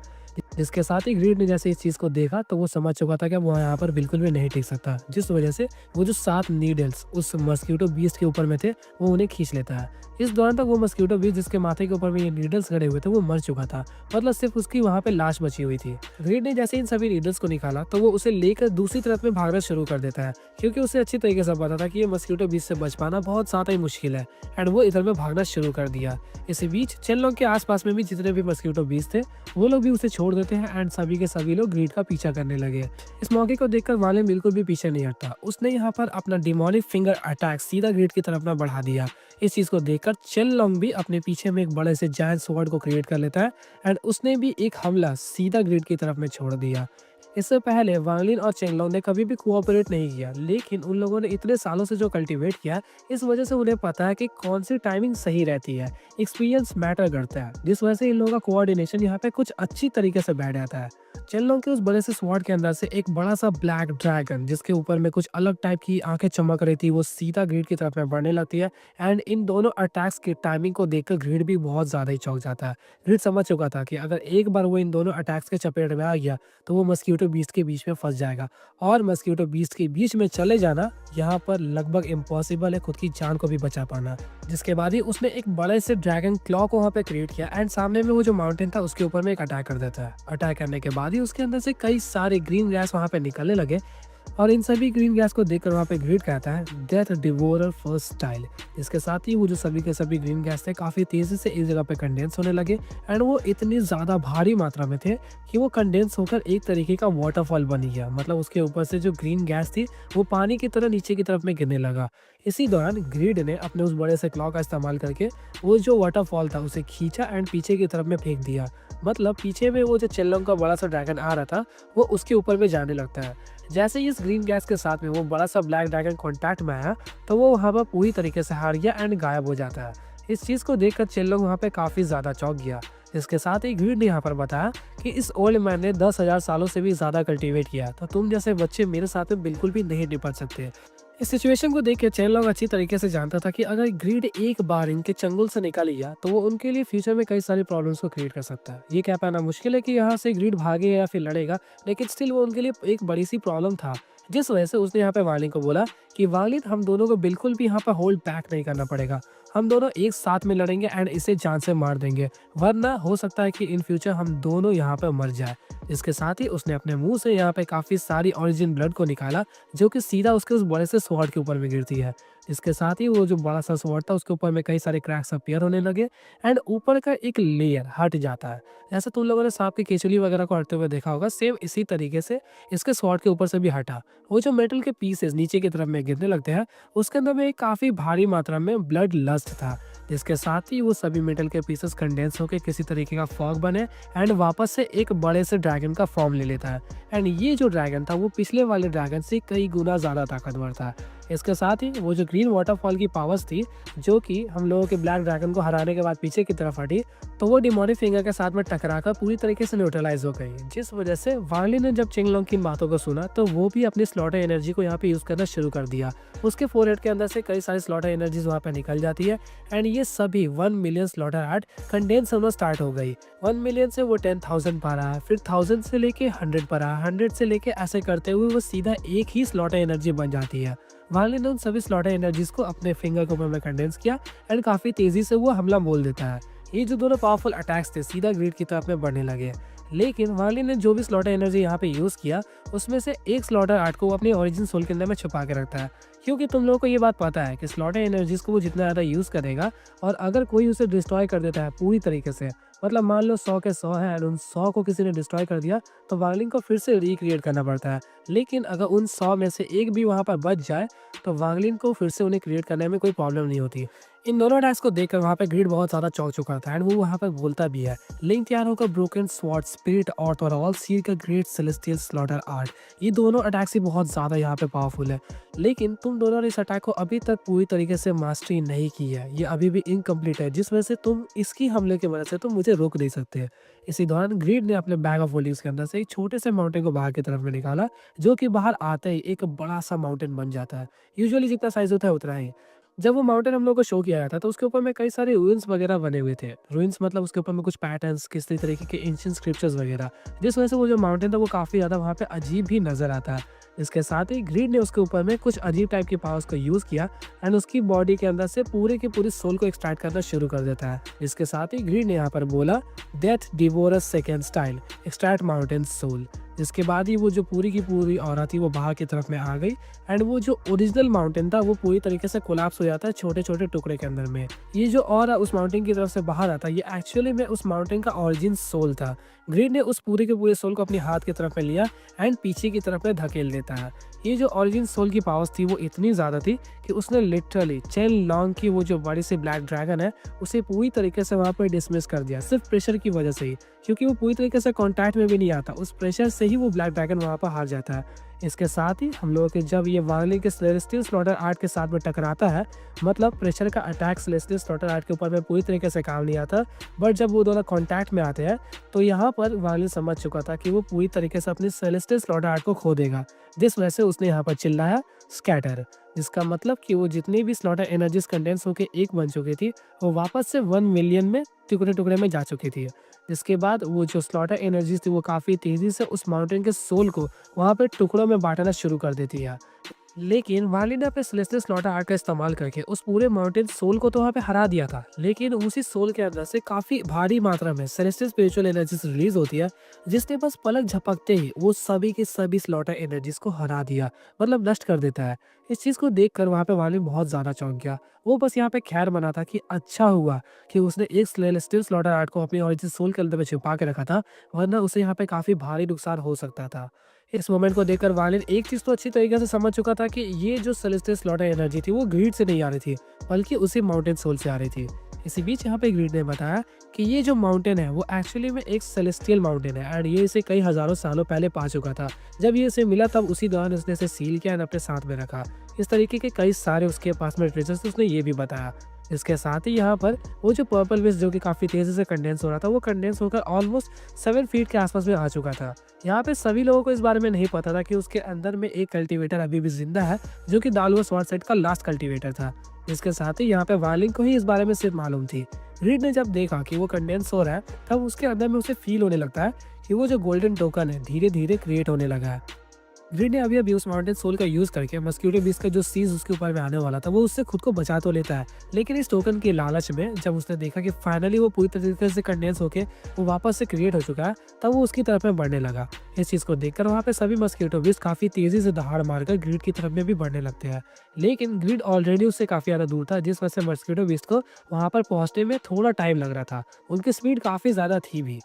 जिसके साथ ही ग्रीड ने जैसे इस चीज़ को देखा तो वो समझ चुका था कि वो यहाँ पर बिल्कुल भी नहीं टिक सकता, जिस वजह से वो जो 7 नीडल्स उस मस्कीटो बीस्ट के ऊपर में थे वो उन्हें खींच लेता है। इस दौरान तक वो मस्कीटो बीस्ट जिसके माथे के ऊपर में ये नीडल्स खड़े हुए थे वो मर चुका था, मतलब सिर्फ उसकी वहाँ पे लाश बची हुई थी। ग्रीड ने जैसे इन सभी नीडल्स को निकाला तो वो उसे लेकर दूसरी तरफ में भागना शुरू कर देता है, क्योंकि उसे अच्छी तरीके से पता था कि ये मस्कीटो बीस्ट से बच पाना बहुत ज़्यादा ही मुश्किल है एंड वो इधर में भागना शुरू कर दिया। इसी बीच चेनलोंग के आसपास में भी जितने भी मस्कीटो बीस्ट थे वो लोग भी उसे छोड़ देते हैं एंड सभी के सभी लोग ग्रीड का पीछा करने लगे। इस मौके को देखकर वार्लिन बिल्कुल भी पीछे नहीं हटता, उसने यहाँ पर अपना डिमोनिक फिंगर अटैक सीधा ग्रीड की तरफ में बढ़ा दिया। इस चीज़ को देखकर चेनलोंग भी अपने पीछे में एक बड़े से जायंट स्वॉर्ड को क्रिएट कर लेता है एंड उसने भी एक हमला सीधा ग्रीड की तरफ में छोड़ दिया। इससे पहले वांगलिन और चेनलोंग ने कभी भी कोऑपरेट नहीं किया, लेकिन उन लोगों ने इतने सालों से जो कल्टीवेट किया है इस वजह से उन्हें पता है कि कौन सी टाइमिंग सही रहती है। एक्सपीरियंस मैटर करता है, जिस वजह से इन लोगों का कोऑर्डिनेशन यहाँ पे कुछ अच्छी तरीके से बैठ जाता है। चेनलोंग के उस बड़े से स्वॉर्ड के अंदर से एक बड़ा सा ब्लैक ड्रैगन जिसके ऊपर में कुछ अलग टाइप की आंखें चमक रही थी वो सीधा ग्रीड की तरफ में बढ़ने लगती है एंड इन दोनों अटैक्स की टाइमिंग को देखकर ग्रीड भी बहुत ज़्यादा ही चौंक जाता है। ग्रीड समझ चुका था कि अगर एक बार वो इन दोनों अटैक्स के चपेट में आ गया तो वो मस्कीटो बीस्ट के बीच में फंस जाएगा और मस्कीटो बीस्ट के बीच में चले जाना यहाँ पर लगभग इम्पॉसिबल है, खुद की जान को भी बचा पाना। जिसके बाद ही उसने एक बड़े से ड्रैगन क्लॉ को वहाँ पे क्रिएट किया एंड सामने में वो जो माउंटेन था उसके ऊपर में एक अटैक कर देता है। अटैक करने के बाद ही उसके अंदर से कई सारे ग्रीन गैस वहाँ पे निकलने लगे और इन सभी ग्रीन गैस को देखकर वहाँ पे ग्रीड कहता है डेथ डिवोरर फर्स्ट स्टाइल। इसके साथ ही वो जो सभी के सभी ग्रीन गैस थे काफ़ी तेज़ी से इस जगह पे कंडेंस होने लगे एंड वो इतनी ज़्यादा भारी मात्रा में थे कि वो कंडेंस होकर एक तरीके का वाटरफॉल बन गया। मतलब उसके ऊपर से जो ग्रीन गैस थी वो पानी की तरह नीचे की तरफ में गिरने लगा। इसी दौरान ग्रीड ने अपने उस बड़े से क्लॉ का इस्तेमाल करके वो जो वाटरफॉल था उसे खींचा एंड पीछे की तरफ में फेंक दिया। मतलब पीछे में वो जो चेनलोंग का बड़ा सा ड्रैगन आ रहा था वो उसके ऊपर में जाने लगता है। जैसे ही इस ग्रीन गैस के साथ में वो बड़ा सा ब्लैक ड्रैगन कॉन्टैक्ट में आया तो वो वहाँ पर पूरी तरीके से हार गया एंड गायब हो जाता है। इस चीज़ को देखकर चेनलोंग वहाँ पे काफ़ी ज़्यादा चौंक गया। इसके साथ ही ग्रीड ने यहाँ पर बताया कि इस ओल्ड मैन ने 10,000 सालों से भी ज़्यादा कल्टीवेट किया, तो तुम जैसे बच्चे मेरे साथ में बिल्कुल भी नहीं निपट सकते। इस सिचुएशन को देख के चेनलोंग अच्छी तरीके से जानता था कि अगर ग्रीड एक बार इनके चंगुल से निकल लिया तो वो उनके लिए फ्यूचर में कई सारी प्रॉब्लम्स को क्रिएट कर सकता है। ये कह पाना मुश्किल है कि यहाँ से ग्रीड भागे या फिर लड़ेगा, लेकिन स्टिल वो उनके लिए एक बड़ी सी प्रॉब्लम था, जिस वजह से उसने यहाँ पे वार्लिन को बोला कि वार्लिन हम दोनों को बिल्कुल भी यहाँ पर होल्ड बैक नहीं करना पड़ेगा, हम दोनों एक साथ में लड़ेंगे एंड इसे जान से मार देंगे, वरना हो सकता है कि इन फ्यूचर हम दोनों यहाँ पर मर जाए। इसके साथ ही उसने अपने मुंह से यहाँ पे काफ़ी सारी ओरिजिन ब्लड को निकाला जो कि सीधा उसके उस बड़े से स्वॉर्ड के ऊपर में गिरती है। इसके साथ ही वो जो बड़ा सा स्वॉर्ड था उसके ऊपर में कई सारे क्रैक्स अपीयर होने लगे एंड ऊपर का एक लेयर हट जाता है। जैसे तुम लोगों ने सांप की केचुली वगैरह को हटते हुए देखा होगा, सेम इसी तरीके से इसके स्वॉर्ड के ऊपर से भी हटा। वो जो मेटल के पीसेस नीचे की तरफ में गिरने लगते हैं उसके अंदर में काफ़ी भारी मात्रा में ब्लड लस्ट था, जिसके साथ ही वो सभी मेटल के पीसेस कंडेंस होकर किसी तरीके का फॉग बने एंड वापस से एक बड़े से ड्रैगन का फॉर्म ले लेता है। एंड ये जो ड्रैगन था वो पिछले वाले ड्रैगन से कई गुना ज़्यादा ताकतवर था। इसके साथ ही वो जो ग्रीन वाटरफॉल की पावर्स थी, जो कि हम लोगों के ब्लैक ड्रैगन को हराने के बाद पीछे की तरफ हटी, तो वो डिमोनिक फिंगर के साथ में टकराकर पूरी तरीके से न्यूट्रलाइज हो गई। जिस वजह से वांगली ने जब चिंगलोंग की इन बातों को सुना तो वो भी अपनी स्लॉटर एनर्जी को यहाँ पे यूज़ करना शुरू कर दिया। उसके फोरहेड के अंदर से कई सारी स्लॉटर एनर्जीज वहाँ पे निकल जाती है एंड ये सभी 1 मिलियन स्लॉटर आर्ट कंडेंस होना स्टार्ट हो गई। 1 मिलियन से वो 10,000 पर आया, फिर 1000 से लेके 100 पर आया, 100 से लेके ऐसे करते हुए वो सीधा एक ही स्लॉटर एनर्जी बन जाती है। वांगली ने उन सभी स्लॉटर एनर्जीज को अपने फिंगर के ऊपर में कंडेंस किया एंड काफ़ी तेज़ी से वो हमला बोल देता है। ये जो दोनों पावरफुल अटैक्स थे सीधा ग्रिड की तरफ में बढ़ने लगे, लेकिन वांगली ने जो भी स्लॉटर एनर्जी यहाँ पे यूज़ किया उसमें से एक स्लॉटर आर्ट को वो अपने ओरिजिन सोल के अंदर में छुपा के रखता है, क्योंकि तुम लोगों को ये बात पता है कि स्लॉटर एनर्जीज को वो जितना ज़्यादा यूज़ करेगा और अगर कोई उसे डिस्ट्रॉय कर देता है पूरी तरीके से, मतलब मान लो 100 के 100 है और उन 100 को किसी ने डिस्ट्रॉय कर दिया तो वांगलिंग को फिर से रिक्रिएट करना पड़ता है। लेकिन अगर उन 100 में से एक भी वहाँ पर बच जाए तो वांगलिंग को फिर से उन्हें क्रिएट करने में कोई प्रॉब्लम नहीं होती। इन दोनों अटैक्स को देखकर वहाँ पे ग्रिड बहुत ज़्यादा चौंक चुका था एंड वो वहाँ पर बोलता भी है, लिंक तैयार होकर ब्रोकन स्वॉर्ड स्पिरिट और ऑल सीर का ग्रेट सेलेस्टियल स्लॉटर आर्ट, ये दोनों अटैक्स ही बहुत ज़्यादा यहाँ पे पावरफुल है, लेकिन तुम दोनों ने इस अटैक को अभी तक पूरी तरीके से मास्टरी नहीं की है, ये अभी भी इनकम्प्लीट है, जिस वजह से तुम इसकी हमले की वजह से तुम मुझे रोक नहीं सकते। इसी दौरान ग्रीड ने अपने बैग ऑफ होल्डिंग्स के अंदर से एक छोटे से माउंटेन को बाहर की तरफ में निकाला, जो कि बाहर आते ही एक बड़ा सा माउंटेन बन जाता है। यूजुअली जितना साइज होता है उतना ही। जब वो माउंटेन हम लोग को शो किया गया था तो उसके ऊपर में कई सारे रूइंस वगैरह बने हुए थे। रूइंस मतलब उसके ऊपर में कुछ पैटर्न्स, किसी तरीके के एंशिएंट स्क्रिप्चर्स वगैरह, जिस वजह से वो जो माउंटेन था वो काफ़ी ज़्यादा वहाँ पे अजीब भी नज़र आता है। इसके साथ ही ग्रीड ने उसके ऊपर में कुछ अजीब टाइप की पावर्स को यूज़ किया एंड उसकी बॉडी के अंदर से पूरे के पूरे सोल को एक्सट्रैक्ट करना शुरू कर देता है। इसके साथ ही ग्रीड ने यहाँ पर बोला, that divorce second style extract mountain soul. जिसके बाद ही वो जो पूरी की पूरी ऑरा थी वो बाहर की तरफ में आ गई एंड वो जो ओरिजिनल माउंटेन था वो पूरी तरीके से कोलैप्स हो जाता है छोटे छोटे टुकड़े के अंदर में। ये जो ऑरा उस माउंटेन की तरफ से बाहर आता है ये एक्चुअली में उस माउंटेन का ओरिजिन सोल था। ग्रीड ने उस पूरे के पूरे सोल को अपने हाथ की तरफ में लिया एंड पीछे की तरफ में धकेल देता है। ये जो ओरिजिन सोल की पावर्स थी वो इतनी ज़्यादा थी कि उसने लिटरली चेन लॉन्ग की वो जो बड़ी सी ब्लैक ड्रैगन है उसे पूरी तरीके से वहाँ पर डिसमिस कर दिया, सिर्फ प्रेशर की वजह से ही, क्योंकि वो पूरी तरीके से कॉन्टैक्ट में भी नहीं आता, उस प्रेशर से ही वो ब्लैक ड्रैगन वहाँ पर हार जाता है। इसके साथ ही हम लोगों के जब ये वांगली के सेलेस्टियल स्लॉटर आर्ट के साथ में टकराता है, मतलब प्रेशर का अटैक सेलेस्टियल स्लॉटर आर्ट के ऊपर में पूरी तरीके से काम नहीं आता, बट जब वो दोनों कॉन्टैक्ट में आते हैं तो यहाँ पर वांगली समझ चुका था कि वो पूरी तरीके से अपनी सेलेस्टियल स्लॉटर आर्ट को खो देगा। जिस वजह से उसने यहाँ पर चिल्लाया स्कैटर, जिसका मतलब कि वो जितनी भी स्लॉटर एनर्जीज कंडेंस होकर एक बन चुकी थी वो वापस से 1 मिलियन में टुकड़े टुकड़े में जा चुकी थी। जिसके बाद वो जो स्लॉटर एनर्जीज थी वो काफ़ी तेज़ी से उस माउंटेन के सोल को वहाँ पे टुकड़ों में बांटना शुरू कर देती है। लेकिन वाली ने अपने सेलेस्टियल स्लॉटर आर्ट का इस्तेमाल करके उस पूरे माउंटेन सोल को तो वहाँ पे हरा दिया था, लेकिन उसी सोल के अंदर से काफ़ी भारी मात्रा में सेलेस्टियल स्पिरिचुअल एनर्जीज रिलीज होती है, जिसने बस पलक झपकते ही वो सभी के सभी स्लॉटर एनर्जीज को हरा दिया, मतलब नष्ट कर देता है। इस चीज़ को देखकर वहाँ पे वाली बहुत ज़्यादा चौंक गया। वो बस यहाँ पे खैर मना था कि अच्छा हुआ कि उसने एक सेलेस्टियल स्लॉटर आर्ट को अपनी ओरिजिन सोल के अंदर में छुपा के रखा था, वरना उसे यहाँ पे काफ़ी भारी नुकसान हो सकता था। इस मोमेंट को देखकर वालिन एक चीज़ तो अच्छी तरीके से समझ चुका था कि ये जो सेलेस्टियल स्लॉटर एनर्जी थी वो ग्रीड से नहीं आ रही थी, बल्कि उसी माउंटेन सोल से आ रही थी। इसी बीच यहाँ पे ग्रीड ने बताया कि ये जो माउंटेन है वो एक्चुअली में एक सेलेस्टियल माउंटेन है एंड ये इसे कई हज़ारों सालों पहले पा चुका था। जब ये इसे मिला तब उसी दौरान उसने इसे सील किया एंड अपने साथ में रखा। इस तरीके के कई सारे उसके पास में ट्रेजर्स उसने ये भी बताया। इसके साथ ही यहाँ पर वो जो पर्पल वेस्ट जो कि काफ़ी तेज़ी से कंडेंस हो रहा था वो कंडेंस होकर ऑलमोस्ट 7 फीट के आसपास में आ चुका था। यहाँ पे सभी लोगों को इस बारे में नहीं पता था कि उसके अंदर में एक कल्टीवेटर अभी भी जिंदा है, जो कि दालुआ स्वॉर्ड सेट का लास्ट कल्टीवेटर था। इसके साथ ही यहाँ पे वालिंग को ही इस बारे में सिर्फ मालूम थी। रीड ने जब देखा कि वो कंडेंस हो रहा है तब उसके अंदर में उसे फील होने लगता है कि वो जो गोल्डन टोकन है धीरे धीरे क्रिएट होने लगा है। ग्रीड ने अभी उस माउंटेन सोल का यूज़ करके मस्क्यूटो बीस्ट का जो सीज उसके ऊपर में आने वाला था वो उससे खुद को बचा तो लेता है, लेकिन इस टोकन के लालच में जब उसने देखा कि फाइनली वो पूरी तरीके से कंडेंस होके वो वापस से क्रिएट हो चुका है, तब वो उसकी तरफ में बढ़ने लगा। इस चीज़ को देखकर वहाँ पे सभी मस्क्यूटो बीस्ट काफ़ी तेज़ी से दहाड़ मारकर ग्रीड की तरफ में भी बढ़ने लगते हैं, लेकिन ग्रीड ऑलरेडी उससे काफ़ी ज़्यादा दूर था, जिस वजह से मस्क्यूटो बीस्ट को वहाँ पर पहुँचने में थोड़ा टाइम लग रहा था। उनकी स्पीड काफ़ी ज़्यादा थी भी।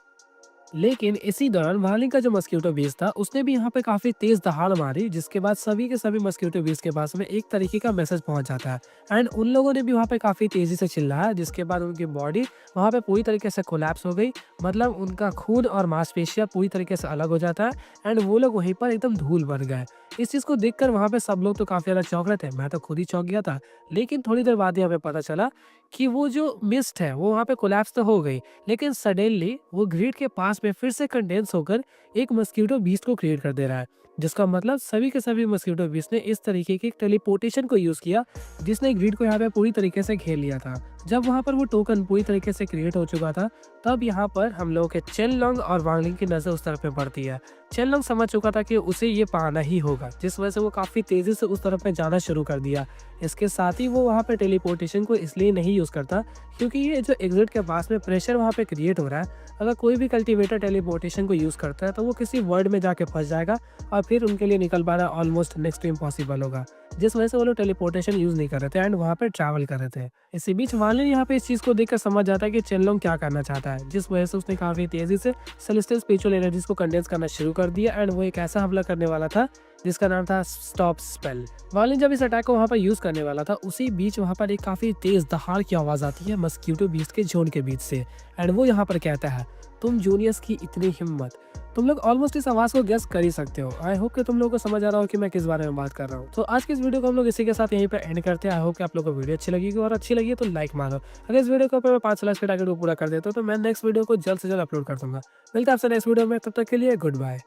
लेकिन इसी दौरान वार्लिंग का जो मस्कीटो बीस था उसने भी यहाँ पे काफी तेज दहाड़ मारी, जिसके बाद सभी के सभी मस्कीटो बीस के पास में एक तरीके का मैसेज पहुंच जाता है। एंड उन लोगों ने भी वहाँ पे काफी तेजी से चिल्लाया, जिसके बाद उनकी बॉडी वहाँ पे पूरी तरीके से कोलैप्स हो गई। मतलब उनका खून और मांसपेशियां पूरी तरीके से अलग हो जाता है एंड वो लोग वहीं पर एकदम धूल बन गए। इस चीज को देखकर वहाँ पे सब लोग तो काफी ज्यादा चौंक रहे थे, मैं तो खुद ही चौंक गया था। लेकिन थोड़ी देर बाद ही हमें पता चला कि वो जो मिस्ट है वो वहाँ पे कोलैप्स तो हो गई, लेकिन सडनली वो ग्रिड के पास में फिर से कंडेंस होकर एक मस्कीटो बीस्ट को क्रिएट कर दे रहा है। जिसका मतलब सभी के सभी मस्कीटो बीस्ट ने इस तरीके के टेलीपोर्टेशन को यूज किया, जिसने ग्रिड को यहाँ पे पूरी तरीके से घेर लिया था। जब वहाँ पर वो टोकन पूरी तरीके से क्रिएट हो चुका था, तब यहाँ पर हम लोगों के चेनलोंग और वांगलिंग की नजर उस तरफ पे पड़ती है। चेनलोंग समझ चुका था कि उसे ये पाना ही होगा, जिस वजह से वो काफी तेजी से उस तरफ में जाना शुरू कर दिया। इसके साथ ही वो वहाँ पे टेलीपोर्टेशन को इसलिए नहीं यूज करता क्योंकि ये जो एग्जिट के पास में प्रेशर वहाँ पे क्रिएट हो रहा है। अगर कोई भी कल्टीवेटर टेलीपोर्टेशन को यूज करता है तो वो किसी वर्ड में जाके फंस जाएगा और फिर उनके लिए निकल पाना ऑलमोस्ट नेक्स्ट टू इम्पॉसिबल होगा, जिस वजह से वो लोग टेलीपोर्टेशन यूज नहीं कर रहे थे एंड वहाँ पे ट्रैवल कर रहे थे। इसी बीच वार्लिन यहाँ पे इस चीज को देखकर समझ जाता है कि चेनलोंग क्या करना चाहता है, जिस वजह से उसने काफी तेजी से सेलेस्टियल स्पिरिचुअल एनर्जीज को कंडेंस करना शुरू कर दिया एंड वो एक ऐसा हमला करने वाला था जिसका नाम था स्टॉप स्पेल। वार्लिन जब इस अटैक को वहाँ पर यूज करने वाला था, उसी बीच वहाँ पर एक काफी तेज दहाड़ की आवाज आती है मस्कीटो बीस्ट के झुंड के बीच से एंड वो यहाँ पर कहता है, तुम जूनियर्स की इतनी हिम्मत। तुम लोग ऑलमोस्ट इस आवाज को गेस कर ही सकते हो। आई होप कि तुम लोगों को समझ आ रहा हो कि मैं किस बारे में बात कर रहा हूँ। तो आज की इस वीडियो को हम लोग इसी के साथ यहीं पर एंड करते हैं। आई होप कि आप लोगों को वीडियो अच्छी लगेगी, और अच्छी लगी तो लाइक मारो। अगर इस वीडियो को मैं 5 लाख के टारगेट को पूरा कर देता हूँ तो मैं नेक्स्ट वीडियो को जल्द से जल्द अपलोड कर दूंगा। मिलता है आपसे नेक्स्ट वीडियो में, तब तक के लिए गुड बाय।